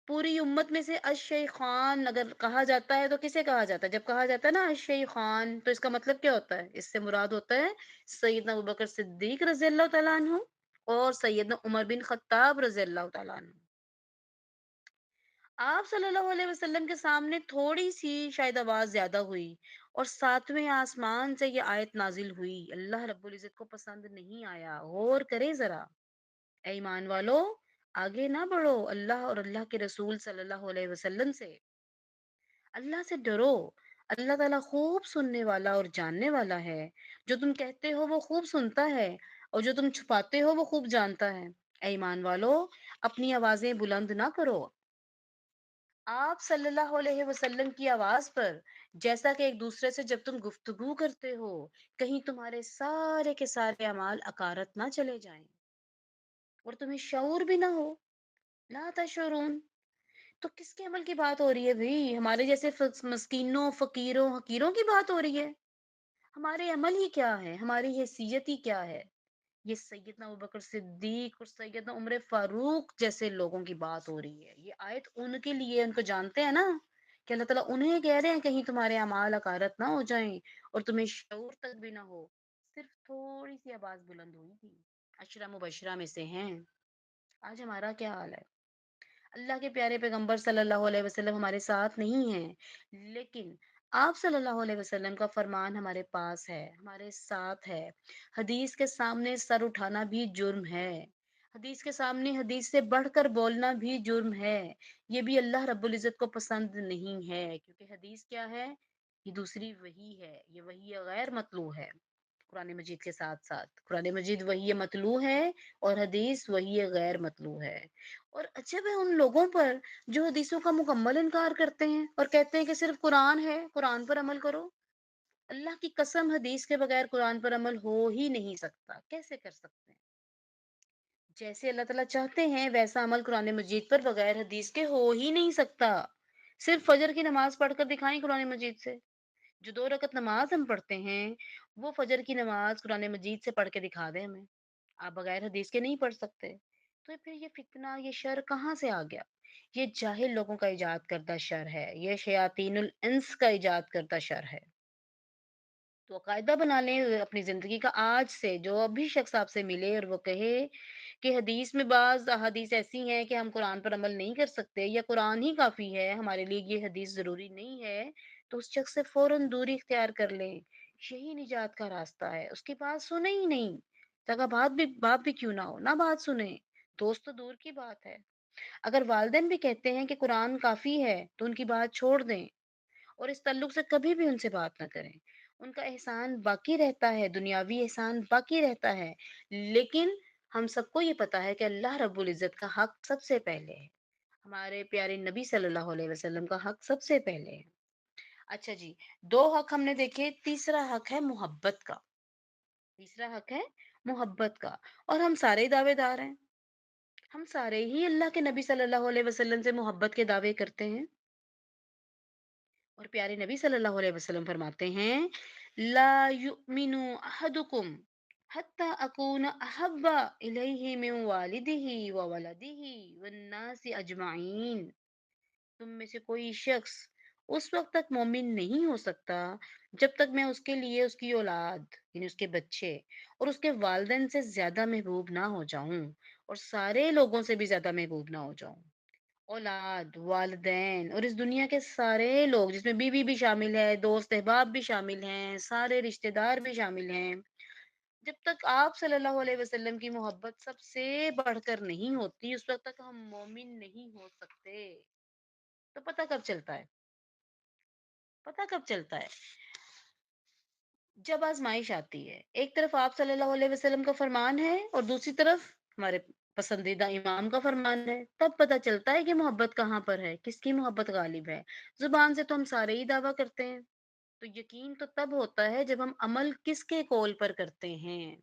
پوری امت میں سے الشیخان اگر کہا جاتا ہے تو کسے کہا جاتا ہے؟ جب کہا جاتا ہے نا الشیخان، تو اس کا مطلب کیا ہوتا ہے؟ اس سے مراد ہوتا ہے سیدنا ابوبکر صدیق رضی اللہ تعالیٰ عنہ اور سیدنا عمر بن خطاب رضی اللہ تعالیٰ عنہ۔ آپ صلی اللہ علیہ وسلم کے سامنے تھوڑی سی شاید آواز زیادہ ہوئی اور 7ویں آسمان سے یہ آیت نازل ہوئی، اللہ رب العزت کو پسند نہیں آیا۔ غور کرے ذرا، اے ایمان والو، آگے نہ بڑھو اللہ اور اللہ کے رسول صلی اللہ علیہ وسلم سے، اللہ سے ڈرو۔ اللہ تعالیٰ خوب سننے والا اور جاننے والا ہے، جو تم کہتے ہو وہ خوب سنتا ہے اور جو تم چھپاتے ہو وہ خوب جانتا ہے۔ اے ایمان والو، اپنی آوازیں بلند نہ کرو آپ صلی اللہ علیہ وسلم کی آواز پر، جیسا کہ ایک دوسرے سے جب تم گفتگو کرتے ہو، کہیں تمہارے سارے کے سارے اعمال اکارت نہ چلے جائیں اور تمہیں شعور بھی نہ ہو، لا تشعرون۔ تو کس کے عمل کی بات ہو رہی ہے بھئی؟ ہمارے جیسے مسکینوں، فقیروں، حقیروں کی بات ہو رہی ہے؟ ہمارے عمل ہی کیا ہے؟ ہماری حیثیت ہی کیا ہے؟ یہ سیدنا ابوبکر صدیق اور سیدنا عمر فاروق جیسے لوگوں کی بات ہو رہی ہے۔ یہ آیت ان کے لیے، ان کو جانتے ہیں نا کہ اللہ تعالیٰ انہیں کہہ رہے ہیں کہیں تمہارے اعمال اکارت نہ ہو جائیں اور تمہیں شعور تک بھی نہ ہو۔ صرف تھوڑی سی آواز بلند ہوئی تھی، عشرہ مبشرہ میں سے ہیں۔ آج ہمارا کیا حال ہے؟ اللہ کے پیارے پیغمبر صلی اللہ علیہ وسلم ہمارے ساتھ نہیں ہیں، لیکن آپ صلی اللہ علیہ وسلم کا فرمان ہمارے پاس ہے، ہمارے ساتھ ہے۔ حدیث کے سامنے سر اٹھانا بھی جرم ہے، حدیث کے سامنے حدیث سے بڑھ کر بولنا بھی جرم ہے۔ یہ بھی اللہ رب العزت کو پسند نہیں ہے، کیونکہ حدیث کیا ہے؟ یہ دوسری وحی ہے، یہ وحی غیر مطلوع ہے۔ قرآن مجید کے ساتھ ساتھ قرآن مجید وحی مطلوع ہے اور حدیث وحی غیر مطلوع ہے۔ اور عجب ہے ان لوگوں پر جو حدیثوں کا مکمل انکار کرتے ہیں اور کہتے ہیں کہ صرف قرآن ہے، قرآن پر عمل کرو۔ اللہ کی قسم، حدیث کے بغیر قرآن پر عمل ہو ہی نہیں سکتا، کیسے کر سکتے ہیں؟ جیسے اللہ تعالیٰ چاہتے ہیں ویسا عمل قرآن مجید پر بغیر حدیث کے ہو ہی نہیں سکتا۔ صرف فجر کی نماز پڑھ کر دکھائیں قرآن مجید سے، جو 2 رکعت نماز ہم پڑھتے ہیں وہ فجر کی نماز قرآن مجید سے پڑھ کے دکھا دیں ہمیں، آپ بغیر حدیث کے نہیں پڑھ سکتے۔ تو پھر یہ فتنہ، یہ شر کہاں سے آ گیا؟ یہ جاہل لوگوں کا ایجاد کردہ شر ہے، یہ شیاطین الانس کا ایجاد کردہ شر ہے۔ تو قاعدہ بنا لیں اپنی زندگی کا آج سے، جو ابھی شخص آپ سے ملے اور وہ کہے کہ حدیث میں بعض احادیث ایسی ہیں کہ ہم قرآن پر عمل نہیں کر سکتے یا قرآن ہی کافی ہے، ہمارے لیے یہ حدیث ضروری نہیں ہے، تو اس شخص سے فوراً دوری اختیار کر لیں۔ یہی نجات کا راستہ ہے، اس کی بات سنیں ہی نہیں، جگہ بات بھی کیوں نہ ہو، نہ بات سنیں۔ دوست تو دور کی بات ہے، اگر والدین بھی کہتے ہیں کہ قرآن کافی ہے تو ان کی بات چھوڑ دیں اور اس تعلق سے کبھی بھی ان سے بات نہ کریں۔ ان کا احسان باقی رہتا ہے، دنیاوی احسان باقی رہتا ہے، لیکن ہم سب کو یہ پتا ہے کہ اللہ رب العزت کا حق سب سے پہلے ہے، ہمارے پیارے نبی صلی اللہ علیہ وسلم کا حق سب سے پہلے ہے۔ اچھا جی، 2 حق ہم نے دیکھے، تیسرا حق ہے محبت کا۔ تیسرا حق ہے محبت کا، اور ہم سارے دعوے دار ہیں، ہم سارے ہی اللہ کے نبی صلی اللہ علیہ وسلم سے محبت کے دعوے کرتے ہیں، اور پیارے نبی صلی اللہ علیہ وسلم فرماتے ہیں لا یؤمن احدکم حتی اکون احب الیہ من والدہ وولدہ والناس اجمعین۔ تم میں سے کوئی شخص اس وقت تک مومن نہیں ہو سکتا جب تک میں اس کے لیے اس کی اولاد یعنی اس کے بچے اور اس کے والدین سے زیادہ محبوب نہ ہو جاؤں، اور سارے لوگوں سے بھی زیادہ محبوب نہ ہو جاؤں۔ اولاد، والدین اور اس دنیا کے سارے لوگ، جس میں بیوی بھی شامل ہے، دوست احباب بھی شامل ہیں، سارے رشتہ دار بھی شامل ہیں، جب تک آپ صلی اللہ علیہ وسلم کی محبت سب سے بڑھ کر نہیں ہوتی اس وقت تک ہم مومن نہیں ہو سکتے۔ تو پتہ کب چلتا ہے؟ پتہ کب چلتا ہے؟ جب آزمائش آتی ہے، ایک طرف آپ صلی اللہ علیہ وسلم کا فرمان ہے اور دوسری طرف ہمارے پسندیدہ امام کا فرمان ہے، تب پتہ چلتا ہے کہ محبت کہاں پر ہے، کس کی محبت غالب ہے۔ زبان سے تو ہم سارے ہی دعویٰ کرتے ہیں، تو یقین تو تب ہوتا ہے جب ہم عمل کس کے قول پر کرتے ہیں۔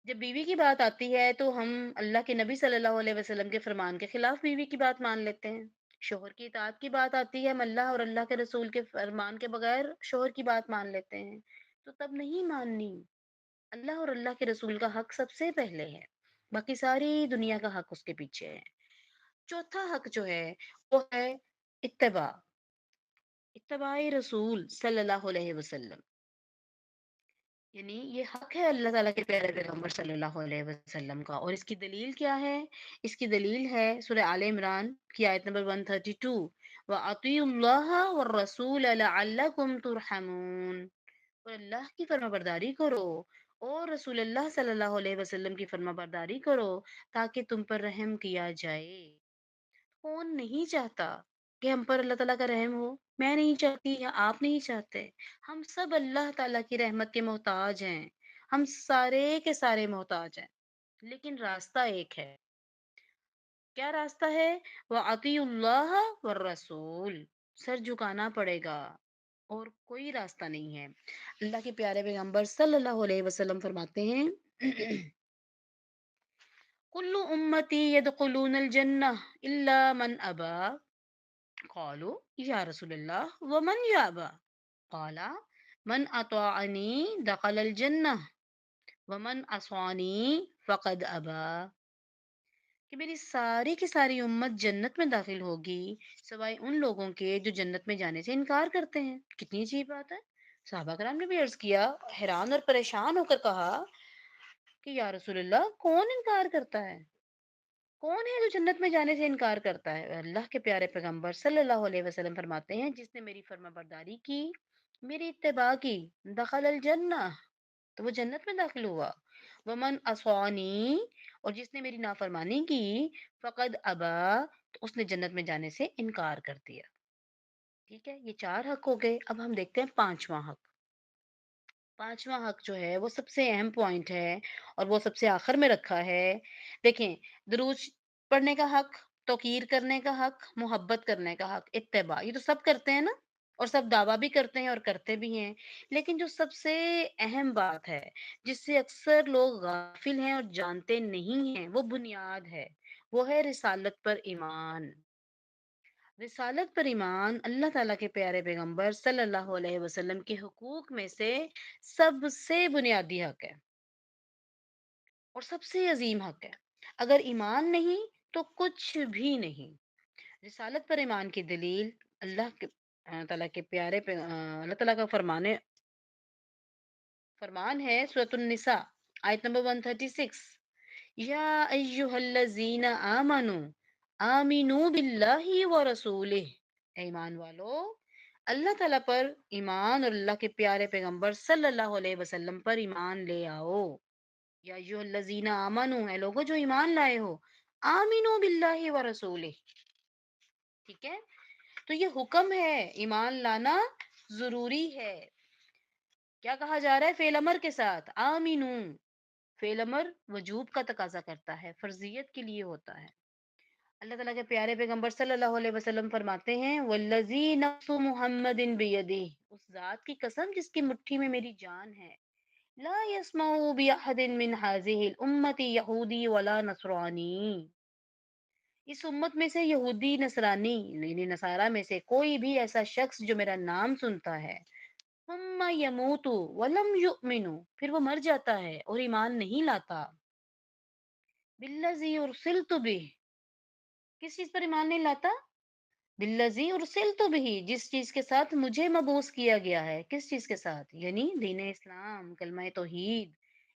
جب بیوی کی بات آتی ہے تو ہم اللہ کے نبی صلی اللہ علیہ وسلم کے فرمان کے خلاف بیوی کی بات مان لیتے ہیں۔ شوہر کی اطاعت کی بات آتی ہے، ہم اللہ اور اللہ کے رسول کے فرمان کے بغیر شوہر کی بات مان لیتے ہیں، تو تب نہیں ماننی۔ اللہ اور اللہ کے رسول کا حق سب سے پہلے ہے، باقی ساری دنیا کا حق اس کے پیچھے ہے۔ چوتھا حق جو ہے وہ ہے اتباع، اتباع رسول صلی اللہ علیہ وسلم، یعنی یہ حق ہے اللہ تعالیٰ کے پیارے پیغمبر صلی اللہ علیہ وسلم کا، اور اس کی دلیل کیا ہے؟ اس کی دلیل ہے سورہ آل عمران کی آیت نمبر 132، وَأَطِيعُوا اللَّهَ وَالرَّسُولَ لَعَلَّكُمْ تُرْحَمُونَ، اور اللہ کی فرما برداری کرو اور رسول اللہ صلی اللہ علیہ وسلم کی فرما برداری کرو تاکہ تم پر رحم کیا جائے۔ کون نہیں چاہتا کہ ہم پر اللہ تعالیٰ کا رحم ہو؟ میں نہیں چاہتی یا آپ نہیں چاہتے؟ ہم سب اللہ تعالیٰ کی رحمت کے محتاج ہیں، ہم سارے کے سارے محتاج ہیں، لیکن راستہ ایک ہے۔ کیا راستہ ہے؟ وَأَطِيعُوا اللَّهَ وَالرَّسُولَ، سر جھکانا پڑے گا، اور کوئی راستہ نہیں ہے۔ اللہ کے پیارے پیغمبر صلی اللہ علیہ وسلم فرماتے ہیں کل امتی یدخلون الجنہ الا من ابا، قالوا یا رسول اللہ ومن یابا، قال من اطاعنی دخل الجنہ ومن عصانی فقد ابا، کہ میری ساری کی ساری امت جنت میں داخل ہوگی سوائے ان لوگوں کے جو جنت میں جانے سے انکار کرتے ہیں۔ کتنی عجیب بات ہے! صحابہ کرام نے بھی عرض کیا، حیران اور پریشان ہو کر کہا کہ یا رسول اللہ کون انکار کرتا ہے؟ کون ہے جو جنت میں جانے سے انکار کرتا ہے؟ اللہ کے پیارے پیغمبر صلی اللہ علیہ وسلم فرماتے ہیں جس نے میری فرما برداری کی، میری اتباع کی، دخل الجنہ، تو وہ جنت میں داخل ہوا، ومن عصانی، اور جس نے میری نافرمانی کی، فقد ابا، تو اس نے جنت میں جانے سے انکار کر دیا۔ ٹھیک ہے، یہ 4 حق ہو گئے، اب ہم دیکھتے ہیں 5واں حق۔ 5واں حق جو ہے وہ سب سے اہم پوائنٹ ہے اور وہ سب سے آخر میں رکھا ہے۔ دیکھیں، دروج پڑھنے کا حق، توقیر کرنے کا حق، محبت کرنے کا حق، اتباع، یہ تو سب کرتے ہیں نا، اور سب دعویٰ بھی کرتے ہیں اور کرتے بھی ہیں، لیکن جو سب سے اہم بات ہے جس سے اکثر لوگ غافل ہیں اور جانتے نہیں ہیں، وہ بنیاد ہے، وہ ہے رسالت پر ایمان۔ رسالت پر ایمان اللہ تعالیٰ کے پیارے پیغمبر صلی اللہ علیہ وسلم کے حقوق میں سے سب سے بنیادی حق ہے اور سب سے عظیم حق ہے۔ اگر ایمان نہیں تو کچھ بھی نہیں۔ رسالت پر ایمان کی دلیل اللہ کے تعالیٰ کے اللہ تعالیٰ کا فرمان ہے سورۃ النساء آیت نمبر 136، یا ایہا الذین آمنو آمنو باللہ و رسولہ، اے ایمان والو اللہ تعالیٰ پر ایمان اور اللہ کے پیارے پیغمبر صلی اللہ علیہ وسلم پر ایمان لے آؤ۔ یا ایہا الذین آمنو، اے لوگو جو ایمان لائے ہو، آمنو باللہ و رسولہ، ٹھیک ہے؟ تو یہ حکم ہے، ایمان لانا ضروری ہے۔ کیا کہا جا رہا ہے؟ فعل امر کے ساتھ آمینو، فعل امر وجوب کا تقاضا کرتا ہے، فرضیت کے لیے ہوتا ہے۔ اللہ تعالیٰ کے پیارے پیغمبر صلی اللہ علیہ وسلم فرماتے ہیں والذی نفس محمد بیدہ، اس ذات کی قسم جس کی مٹھی میں میری جان ہے، لا يسمع بأحد من هذه الامة یہودی ولا نصرانی، اس امت میں سے یہودی نصرانی یعنی نصارہ میں سے کوئی بھی ایسا شخص جو میرا نام سنتا ہے ثم یموت ولم یؤمن، پھر وہ مر جاتا ہے اور ایمان نہیں لاتا، بالذی ارسلت بہ، کس چیز پر ایمان نہیں لاتا؟ بالذی ارسلت بہ، جس چیز کے ساتھ مجھے مبعوث کیا گیا ہے، کس چیز کے ساتھ؟ یعنی دین اسلام، کلمہ توحید،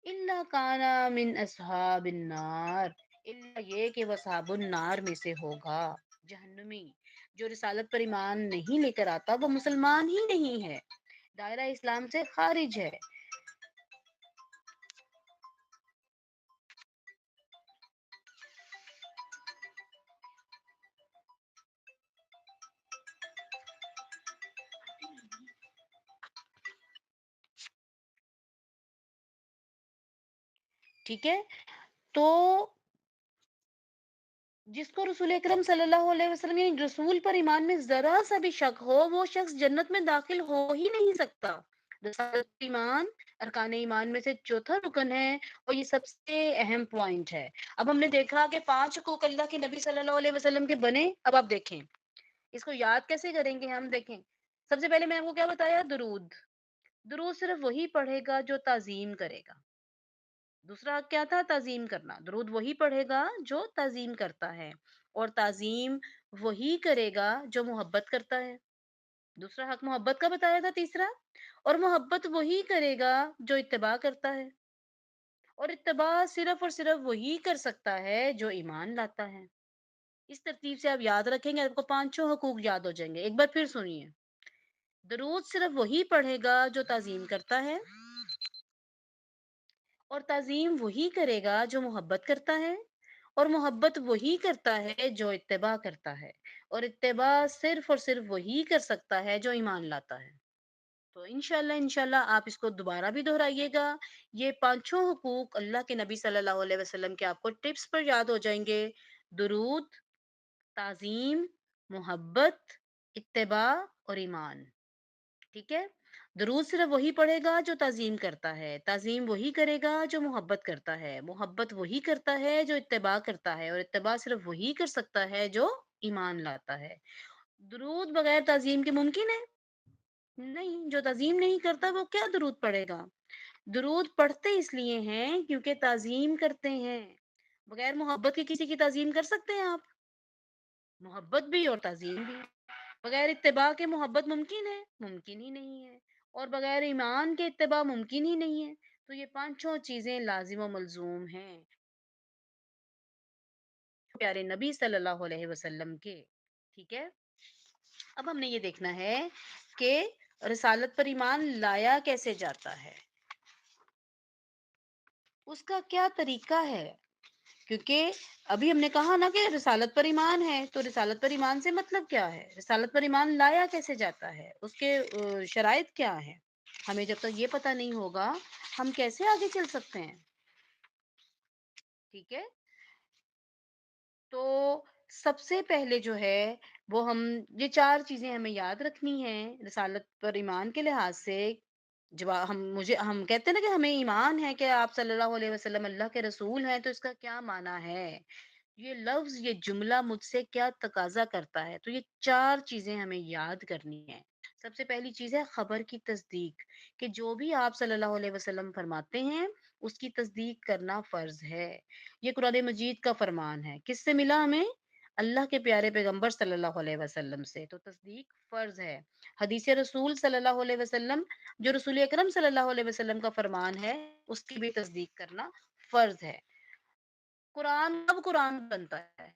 الا کان من اصحاب النار، الا یہ کہ وہ اصحاب النار میں سے ہوگا، جہنمی۔ جو رسالت پر ایمان نہیں لے کر آتا وہ مسلمان ہی نہیں ہے، دائرہ اسلام سے خارج ہے۔ ٹھیک ہے؟ تو جس کو رسول اکرم صلی اللہ علیہ وسلم یعنی رسول پر ایمان میں ذرا سا بھی شک ہو، وہ شخص جنت میں داخل ہو ہی نہیں سکتا۔ رسالت ایمان ارکان ایمان میں سے چوتھا رکن ہے اور یہ سب سے اہم پوائنٹ ہے۔ اب ہم نے دیکھا کہ 5 حقوق اللہ کے نبی صلی اللہ علیہ وسلم کے بنے، اب آپ دیکھیں اس کو یاد کیسے کریں گے ہم۔ دیکھیں سب سے پہلے میں نے آپ کو کیا بتایا؟ درود۔ درود صرف وہی پڑھے گا جو تعظیم کرے گا۔ دوسرا حق کیا تھا؟ تعظیم کرنا۔ درود وہی پڑھے گا جو تعظیم کرتا ہے، اور تعظیم وہی کرے گا جو محبت کرتا ہے۔ دوسرا حق محبت کا بتایا تھا، تیسرا، اور محبت وہی کرے گا جو اتباع کرتا ہے، اور اتباع صرف اور صرف وہی کر سکتا ہے جو ایمان لاتا ہے۔ اس ترتیب سے آپ یاد رکھیں گے، آپ کو 5 حقوق یاد ہو جائیں گے۔ ایک بار پھر سنیے، درود صرف وہی پڑھے گا جو تعظیم کرتا ہے، اور تعظیم وہی کرے گا جو محبت کرتا ہے، اور محبت وہی کرتا ہے جو اتباع کرتا ہے، اور اتباع صرف اور صرف وہی کر سکتا ہے جو ایمان لاتا ہے۔ تو انشاءاللہ آپ اس کو دوبارہ بھی دہرائیے گا۔ یہ 5 حقوق اللہ کے نبی صلی اللہ علیہ وسلم کے آپ کو ٹپس پر یاد ہو جائیں گے: درود، تعظیم، محبت، اتباع اور ایمان۔ ٹھیک ہے؟ درود صرف وہی پڑھے گا جو تعظیم کرتا ہے، تعظیم وہی کرے گا جو محبت کرتا ہے، محبت وہی کرتا ہے جو اتباع کرتا ہے، اور اتباع صرف وہی کر سکتا ہے جو ایمان لاتا ہے۔ درود بغیر تعظیم کے ممکن ہے؟ نہیں۔ جو تعظیم نہیں کرتا وہ کیا درود پڑھے گا؟ درود پڑھتے اس لیے ہیں کیونکہ تعظیم کرتے ہیں۔ بغیر محبت کے کسی کی تعظیم کر سکتے ہیں آپ؟ محبت بھی اور تعظیم بھی۔ بغیر اتباع کے محبت ممکن ہے؟ ممکن ہی نہیں ہے۔ اور بغیر ایمان کے اتباع ممکن ہی نہیں ہے۔ تو یہ 5 چیزیں لازم و ملزوم ہیں پیارے نبی صلی اللہ علیہ وسلم کے۔ ٹھیک ہے؟ اب ہم نے یہ دیکھنا ہے کہ رسالت پر ایمان لایا کیسے جاتا ہے، اس کا کیا طریقہ ہے۔ کیونکہ ابھی ہم نے کہا نا کہ رسالت پر ایمان ہے، تو رسالت پر ایمان سے مطلب کیا ہے؟ رسالت پر ایمان لایا کیسے جاتا ہے، اس کے شرائط کیا ہے؟ ہمیں جب تک یہ پتہ نہیں ہوگا ہم کیسے آگے چل سکتے ہیں؟ ٹھیک ہے؟ تو سب سے پہلے جو ہے وہ ہم یہ 4 چیزیں ہمیں یاد رکھنی ہیں رسالت پر ایمان کے لحاظ سے۔ جب ہم کہتے ہیں نا کہ ہمیں ایمان ہے کہ آپ صلی اللہ علیہ وسلم اللہ کے رسول ہیں، تو اس کا کیا معنی ہے؟ یہ لفظ، یہ جملہ مجھ سے کیا تقاضا کرتا ہے؟ تو یہ 4 چیزیں ہمیں یاد کرنی ہیں۔ سب سے پہلی چیز ہے خبر کی تصدیق، کہ جو بھی آپ صلی اللہ علیہ وسلم فرماتے ہیں اس کی تصدیق کرنا فرض ہے۔ یہ قرآن مجید کا فرمان ہے۔ کس سے ملا ہمیں؟ اللہ کے پیارے پیغمبر صلی اللہ علیہ وسلم سے، تو تصدیق فرض ہے۔ حدیث رسول صلی اللہ علیہ وسلم، جو رسول اکرم صلی اللہ علیہ وسلم کا فرمان ہے، اس کی بھی تصدیق کرنا فرض ہے۔ قرآن کب قرآن بنتا ہے؟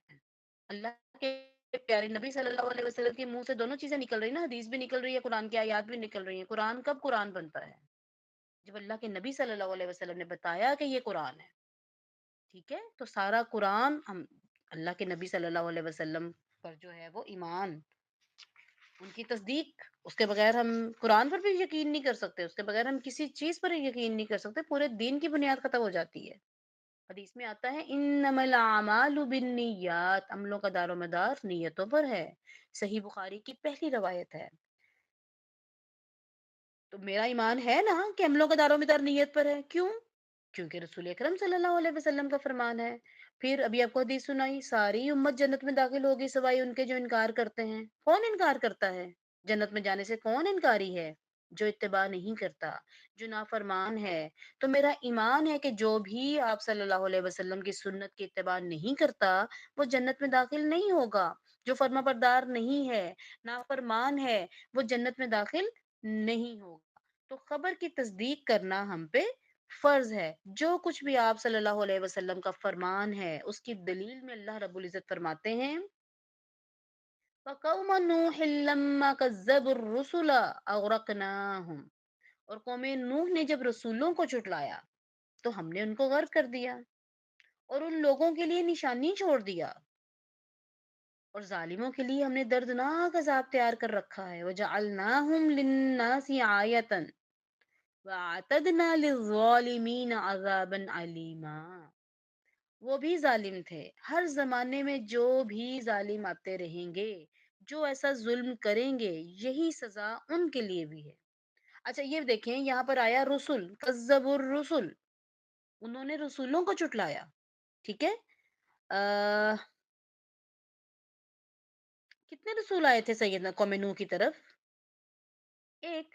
اللہ کے پیارے نبی صلی اللہ علیہ وسلم کے منہ سے دونوں چیزیں نکل رہی نا، حدیث بھی نکل رہی ہے، قرآن کی آیات بھی نکل رہی ہیں۔ قرآن کب قرآن بنتا ہے؟ جب اللہ کے نبی صلی اللہ علیہ وسلم نے بتایا کہ یہ قرآن ہے۔ ٹھیک ہے، تو سارا قرآن ہم اللہ کے نبی صلی اللہ علیہ وسلم پر جو ہے وہ ایمان، ان کی تصدیق، اس کے بغیر ہم قرآن پر بھی یقین نہیں کر سکتے، اس کے بغیر ہم کسی چیز پر یقین نہیں کر سکتے، پورے دین کی بنیاد ختم ہو جاتی ہے۔ حدیث میں آتا ہے انما الاعمال بالنیات، عملوں کا دار و مدار نیتوں پر ہے۔ صحیح بخاری کی پہلی روایت ہے۔ تو میرا ایمان ہے نا کہ عملوں کا دار و مدار نیت پر ہے۔ کیوں؟ کیونکہ رسول اکرم صلی اللہ علیہ وسلم کا فرمان ہے۔ پھر ابھی آپ کو حدیث سنائی، ساری امت جنت میں داخل ہوگی سوائے ان کے جو انکار کرتے ہیں۔ کون انکار کرتا ہے؟ جنت میں جانے سے کون انکاری ہے؟ جو اتباع نہیں کرتا، جو نافرمان ہے۔ تو میرا ایمان ہے کہ جو بھی آپ صلی اللہ علیہ وسلم کی سنت کی اتباع نہیں کرتا، وہ جنت میں داخل نہیں ہوگا۔ جو فرما بردار نہیں ہے، نافرمان ہے، وہ جنت میں داخل نہیں ہوگا۔ تو خبر کی تصدیق کرنا ہم پہ فرض ہے۔ جو کچھ بھی آپ صلی اللہ علیہ وسلم کا فرمان ہے، اس کی دلیل میں اللہ رب العزت فرماتے ہیں وَقَوْمَ نُوحٍ لَمَّا كَذَّبُوا الرُّسُلَ أَغْرَقْنَاهُمْ، اور قوم نوح نے جب رسولوں کو جھٹلایا تو ہم نے ان کو غرق کر دیا اور ان لوگوں کے لیے نشانی چھوڑ دیا، اور ظالموں کے لیے ہم نے دردناک عذاب تیار کر رکھا ہے۔ وَجَعَلْنَاهُمْ لِلنَّاسِ آیَةً وَأَعْتَدْنَا لِلظَّالِمِينَ عَذَابًا عَلِيمًا۔ وہ بھی ظالم تھے، ہر زمانے میں جو بھی ظالم آتے رہیں گے، جو ایسا ظلم کریں گے، یہی سزا ان کے لیے بھی ہے۔ اچھا یہ دیکھیں، یہاں پر آیا رسول، کذبوا الرسل، انہوں نے رسولوں کو چٹلایا۔ ٹھیک ہے، کتنے رسول آئے تھے سیدنا قوم نوح کی طرف؟ ایک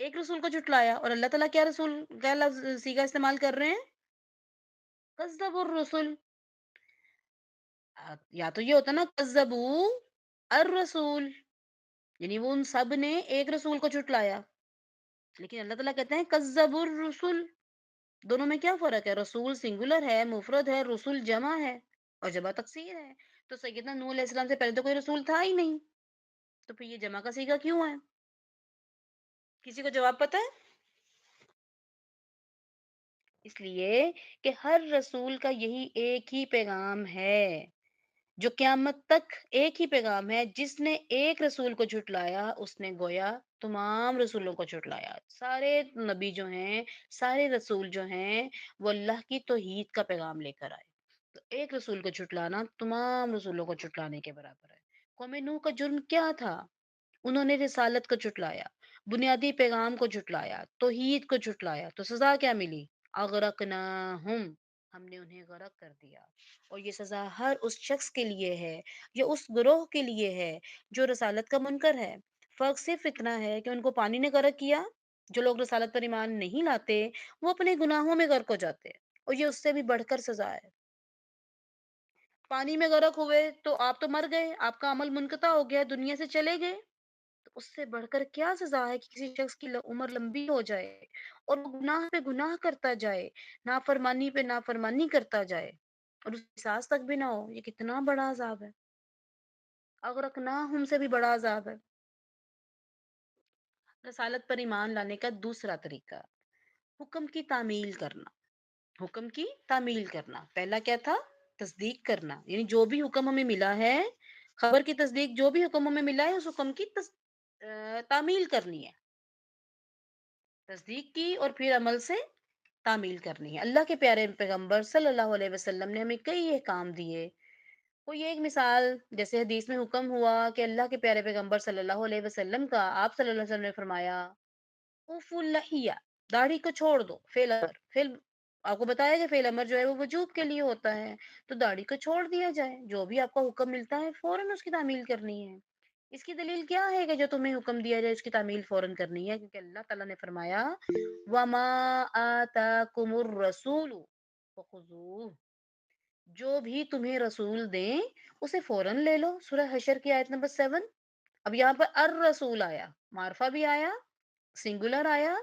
ایک رسول کو جھٹلایا، اور اللہ تعالیٰ کیا رسول، کیا لفظ سیگا استعمال کر رہے ہیں؟ کذبوا الرسل۔ یا تو یہ ہوتا نا کذبوا الرسول، یعنی وہ ان سب نے ایک رسول کو جھٹلایا، لیکن اللہ تعالیٰ کہتے ہیں کذبوا الرسل۔ دونوں میں کیا فرق ہے؟ رسول سنگولر ہے، مفرد ہے، رسول جمع ہے، اور جمع تکسیر ہے۔ تو سیدنا نوح علیہ السلام سے پہلے تو کوئی رسول تھا ہی نہیں، تو پھر یہ جمع کا صیغہ کیوں ہے؟ کسی کو جواب پتہ ہے؟ اس لیے کہ ہر رسول کا یہی ایک ہی پیغام ہے، جو قیامت تک ایک ہی پیغام ہے۔ جس نے ایک رسول کو جھٹلایا، اس نے گویا تمام رسولوں کو جھٹلایا۔ سارے نبی جو ہیں، سارے رسول جو ہیں، وہ اللہ کی توحید کا پیغام لے کر آئے۔ تو ایک رسول کو جھٹلانا تمام رسولوں کو جھٹلانے کے برابر ہے۔ قوم نوح کا جرم کیا تھا؟ انہوں نے رسالت کو جھٹلایا، بنیادی پیغام کو جھٹلایا، توحید کو جھٹلایا، تو سزا کیا ملی؟ اغرقناہم، ہم نے انہیں غرق کر دیا۔ اور یہ سزا ہر اس شخص کے لیے ہے، یا اس گروہ کے لیے ہے جو رسالت کا منکر ہے۔ فرق صرف اتنا ہے کہ ان کو پانی نے غرق کیا، جو لوگ رسالت پر ایمان نہیں لاتے وہ اپنے گناہوں میں غرق ہو جاتے ہیں، اور یہ اس سے بھی بڑھ کر سزا ہے۔ پانی میں غرق ہوئے تو آپ تو مر گئے، آپ کا عمل منقطع ہو گیا، دنیا سے چلے گئے۔ تو اس سے بڑھ کر کیا سزا ہے کہ کسی شخص کی عمر لمبی ہو جائے اور وہ گناہ پہ گناہ کرتا جائے، نافرمانی پہ نافرمانی کرتا جائے، اور اس کی سانس تک بھی نہ ہو؟ یہ کتنا بڑا عذاب ہے، اغرقناہم سے بھی بڑا عذاب ہے۔ رسالت پر ایمان لانے کا دوسرا طریقہ، حکم کی تعمیل کرنا۔ حکم کی تعمیل کرنا، پہلا کیا تھا؟ تصدیق کرنا، یعنی جو بھی حکم ہمیں ملا ہے، خبر کی تصدیق، جو بھی حکم ہمیں ملا ہے اس حکم کی تعمیل کرنی ہے، تصدیق کی اور پھر عمل سے تعمیل کرنی ہے۔ اللہ کے پیارے پیغمبر صلی اللہ علیہ وسلم نے ہمیں کئی احکام دیے۔ کوئی ایک مثال، جیسے حدیث میں حکم ہوا کہ اللہ کے پیارے پیغمبر صلی اللہ علیہ وسلم کا، آپ صلی اللہ علیہ وسلم نے فرمایا اوفوا اللحیہ، داڑھی کو چھوڑ دو، فعل امر، فعل آپ کو بتایا کہ فعل امر جو ہے وہ وجوب کے لیے ہوتا ہے، تو داڑھی کو چھوڑ دیا جائے، جو بھی آپ کو حکم ملتا ہے فوراً اس کی تعمیل کرنی ہے۔ اس کی دلیل کیا ہے کہ جو تمہیں حکم دیا جائے اس کی تعمیل فوراً کرنی ہے؟ کیونکہ اللہ تعالیٰ نے فرمایا وَمَا آتَاكُمُ الرَّسُولُ فَخُذُوهُ، جو بھی تمہیں رسول دیں اسے فوراً لے لو۔ سورہ حشر کی آیت نمبر 7۔ اب یہاں پر الرسول آیا، معرفہ بھی آیا، سنگولر آیا،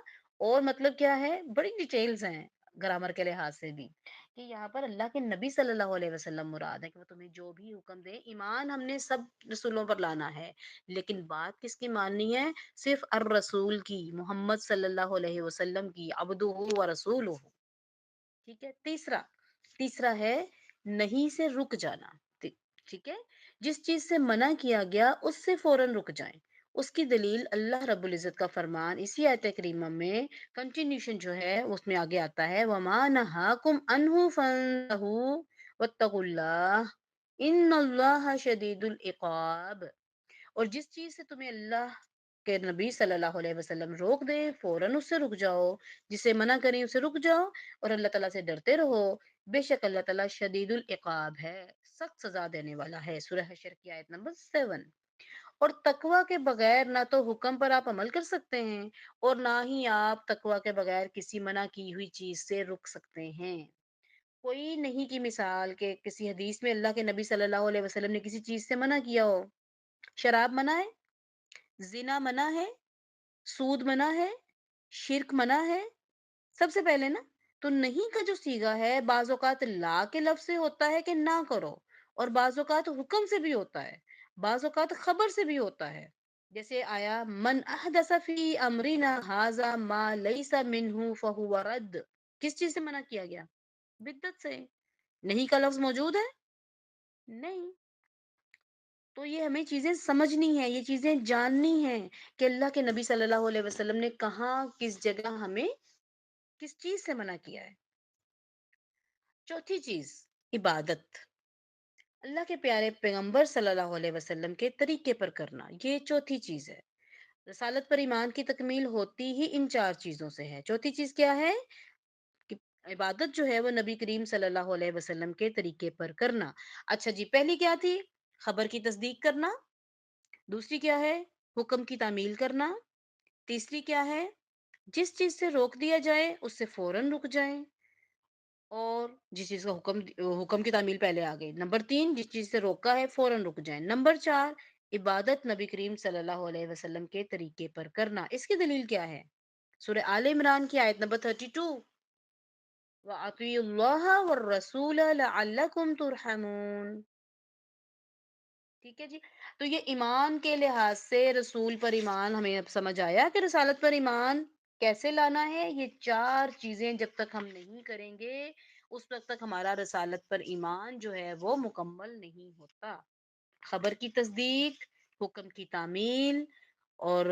اور مطلب کیا ہے، بڑی ڈیٹیلز ہیں گرامر کے لحاظ سے بھی، کہ یہاں پر اللہ کے نبی صلی اللہ علیہ وسلم مراد ہے، کہ وہ تمہیں جو بھی حکم دے، ایمان ہم نے سب رسولوں پر لانا ہے، لیکن بات کس کی ماننی ہے؟ صرف الرسول کی، محمد صلی اللہ علیہ وسلم کی، عبدہ و رسولہ۔ ٹھیک ہے۔ تیسرا ہے نہیں سے رک جانا۔ ٹھیک ہے، جس چیز سے منع کیا گیا اس سے فوراً رک جائیں۔ اس کی دلیل اللہ رب العزت کا فرمان اسی آیت کریمہ میں کنٹینیوشن جو ہے اس میں آگے آتا ہے وَمَا نَهَاكُمْ عَنْهُ فَانتَهُوا وَاتَّقُوا اللَّهَ إِنَّ اللَّهَ شَدِيدُ الْعِقَابِ، اور جس چیز سے تمہیں اللہ کہ نبی صلی اللہ علیہ وسلم روک دے فوراً اس سے رک جاؤ، جسے منع کریں اسے رک جاؤ، اور اللہ تعالیٰ سے ڈرتے رہو، بے شک اللہ تعالیٰ شدید العقاب ہے، سخت سزا دینے والا ہے۔ سورہ حشر کی آیت نمبر 7۔ اور تقوی کے بغیر نہ تو حکم پر آپ عمل کر سکتے ہیں اور نہ ہی آپ تقوی کے بغیر کسی منع کی ہوئی چیز سے رک سکتے ہیں۔ کوئی نہیں کی مثال کہ کسی حدیث میں اللہ کے نبی صلی اللہ علیہ وسلم نے کسی چیز سے منع کیا ہو۔ شراب منع ہے، زنا منع ہے، سود منع ہے، شرک منع ہے، سب سے پہلے نا تو نہیں کا جو صیغہ ہے بعض اوقات لا کے لفظ سے ہوتا ہے کہ نہ کرو، اور بعض اوقات حکم سے بھی ہوتا ہے، بعض اوقات خبر سے بھی ہوتا ہے۔ جیسے آیا من احدث فی امرنا ھذا ما لیس منہ فہو رد، کس چیز سے منع کیا گیا؟ بدعت سے۔ نہیں کا لفظ موجود ہے؟ نہیں۔ تو یہ ہمیں چیزیں سمجھنی ہے، یہ چیزیں جاننی ہیں کہ اللہ کے نبی صلی اللہ علیہ وسلم نے کہاں کس جگہ ہمیں کس چیز سے منع کیا ہے۔ چوتھی چیز عبادت، اللہ کے پیارے پیغمبر صلی اللہ علیہ وسلم کے طریقے پر کرنا، یہ چوتھی چیز ہے۔ رسالت پر ایمان کی تکمیل ہوتی ہی ان چار چیزوں سے ہے۔ چوتھی چیز کیا ہے؟ کہ عبادت جو ہے وہ نبی کریم صلی اللہ علیہ وسلم کے طریقے پر کرنا۔ اچھا جی، پہلی کیا تھی؟ خبر کی تصدیق کرنا۔ دوسری کیا ہے؟ حکم کی تعمیل کرنا۔ تیسری کیا ہے؟ جس چیز سے روک دیا جائے اس سے فوراً رک جائیں، اور جس چیز کا حکم کی تعمیل پہلے آ گئی۔ نمبر 3، جس چیز سے روکا ہے فوراً رک جائیں۔ نمبر 4، عبادت نبی کریم صلی اللہ علیہ وسلم کے طریقے پر کرنا۔ اس کی دلیل کیا ہے؟ سورہ آل عمران کی آیت نمبر 32، وَأَطِیعُوا اللَّهَ وَالرَّسُولَ لَعَلَّکُمْ تُرْحَمُونَ۔ ٹھیک ہے جی، تو یہ ایمان کے لحاظ سے رسول پر ایمان ہمیں اب سمجھ آیا کہ رسالت پر ایمان کیسے لانا ہے۔ یہ چار چیزیں جب تک ہم نہیں کریں گے اس وقت تک ہمارا رسالت پر ایمان جو ہے وہ مکمل نہیں ہوتا۔ خبر کی تصدیق، حکم کی تعمیل، اور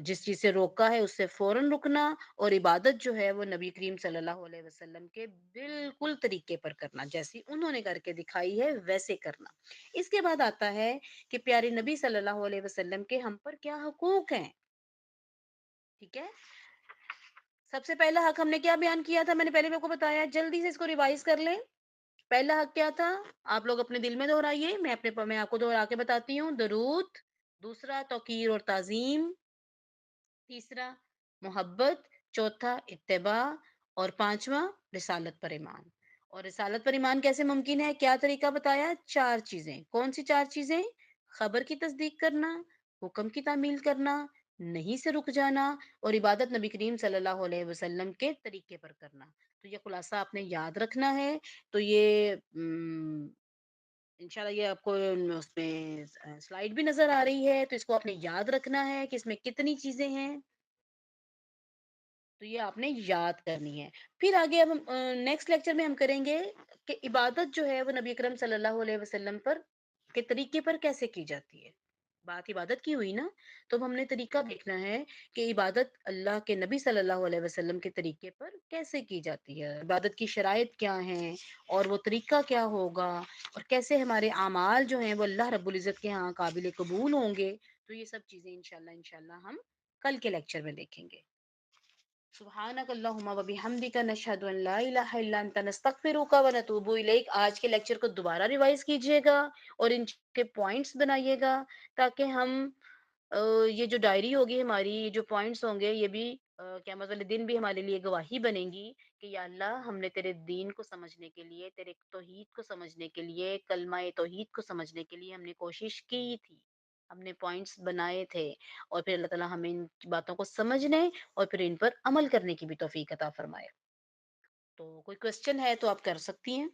جس چیز سے روکا ہے اس سے فوراً رکنا، اور عبادت جو ہے وہ نبی کریم صلی اللہ علیہ وسلم کے بالکل طریقے پر کرنا، جیسی انہوں نے کر کے دکھائی ہے ویسے کرنا۔ اس کے بعد آتا ہے کہ پیارے نبی صلی اللہ علیہ وسلم کے ہم پر کیا حقوق ہیں۔ ٹھیک ہے، سب سے پہلا حق ہم نے کیا بیان کیا تھا؟ میں نے پہلے بھی آپ کو بتایا، جلدی سے اس کو ریوائز کر لیں۔ پہلا حق کیا تھا؟ آپ لوگ اپنے دل میں دہرائیے، میں آپ کو دہرا کے بتاتی ہوں۔ درود۔ دوسرا توقیر اور تعظیم۔ تیسرا محبت۔ چوتھا اتباع۔ اور پانچواں رسالت پر ایمان۔ اور رسالت پر ایمان کیسے ممکن ہے؟ کیا طریقہ بتایا؟ چار چیزیں۔ کون سی چار چیزیں؟ خبر کی تصدیق کرنا، حکم کی تعمیل کرنا، نہیں سے رک جانا، اور عبادت نبی کریم صلی اللہ علیہ وسلم کے طریقے پر کرنا۔ تو یہ خلاصہ آپ نے یاد رکھنا ہے۔ تو یہ انشاءاللہ یہ آپ کو اس میں سلائیڈ بھی نظر آ رہی ہے، تو اس کو آپ نے یاد رکھنا ہے کہ اس میں کتنی چیزیں ہیں، تو یہ آپ نے یاد کرنی ہے۔ پھر آگے اب نیکسٹ لیکچر میں ہم کریں گے کہ عبادت جو ہے وہ نبی اکرم صلی اللہ علیہ وسلم پر کے طریقے پر کیسے کی جاتی ہے۔ بات عبادت کی ہوئی نا، تو اب ہم نے طریقہ دیکھنا ہے کہ عبادت اللہ کے نبی صلی اللہ علیہ وسلم کے طریقے پر کیسے کی جاتی ہے، عبادت کی شرائط کیا ہیں، اور وہ طریقہ کیا ہوگا، اور کیسے ہمارے اعمال جو ہیں وہ اللہ رب العزت کے ہاں قابل قبول ہوں گے۔ تو یہ سب چیزیں انشاءاللہ ہم کل کے لیکچر میں دیکھیں گے۔ سبحانک اللہم و بحمدک نشہد ان لا الہ الا انت نستغفرک و نتوب الیک. آج کے لیکچر کو دوبارہ ریوائز کیجئے گا اور ان کے پوائنٹس بنائیے گا تاکہ ہم یہ جو ڈائری ہوگی ہماری، یہ جو پوائنٹس ہوں گے، یہ بھی قیامت والے دن بھی ہمارے لیے گواہی بنیں گی کہ یا اللہ، ہم نے تیرے دین کو سمجھنے کے لیے، تیرے توحید کو سمجھنے کے لیے، کلمہ توحید کو سمجھنے کے لیے ہم نے کوشش کی تھی، ہم نے پوائنٹس بنائے تھے، اور پھر اللہ تعالیٰ ہمیں ان باتوں کو سمجھنے اور پھر ان پر عمل کرنے کی بھی توفیق عطا فرمائے. تو کوئی کوشچن ہے تو آپ کر سکتی ہیں.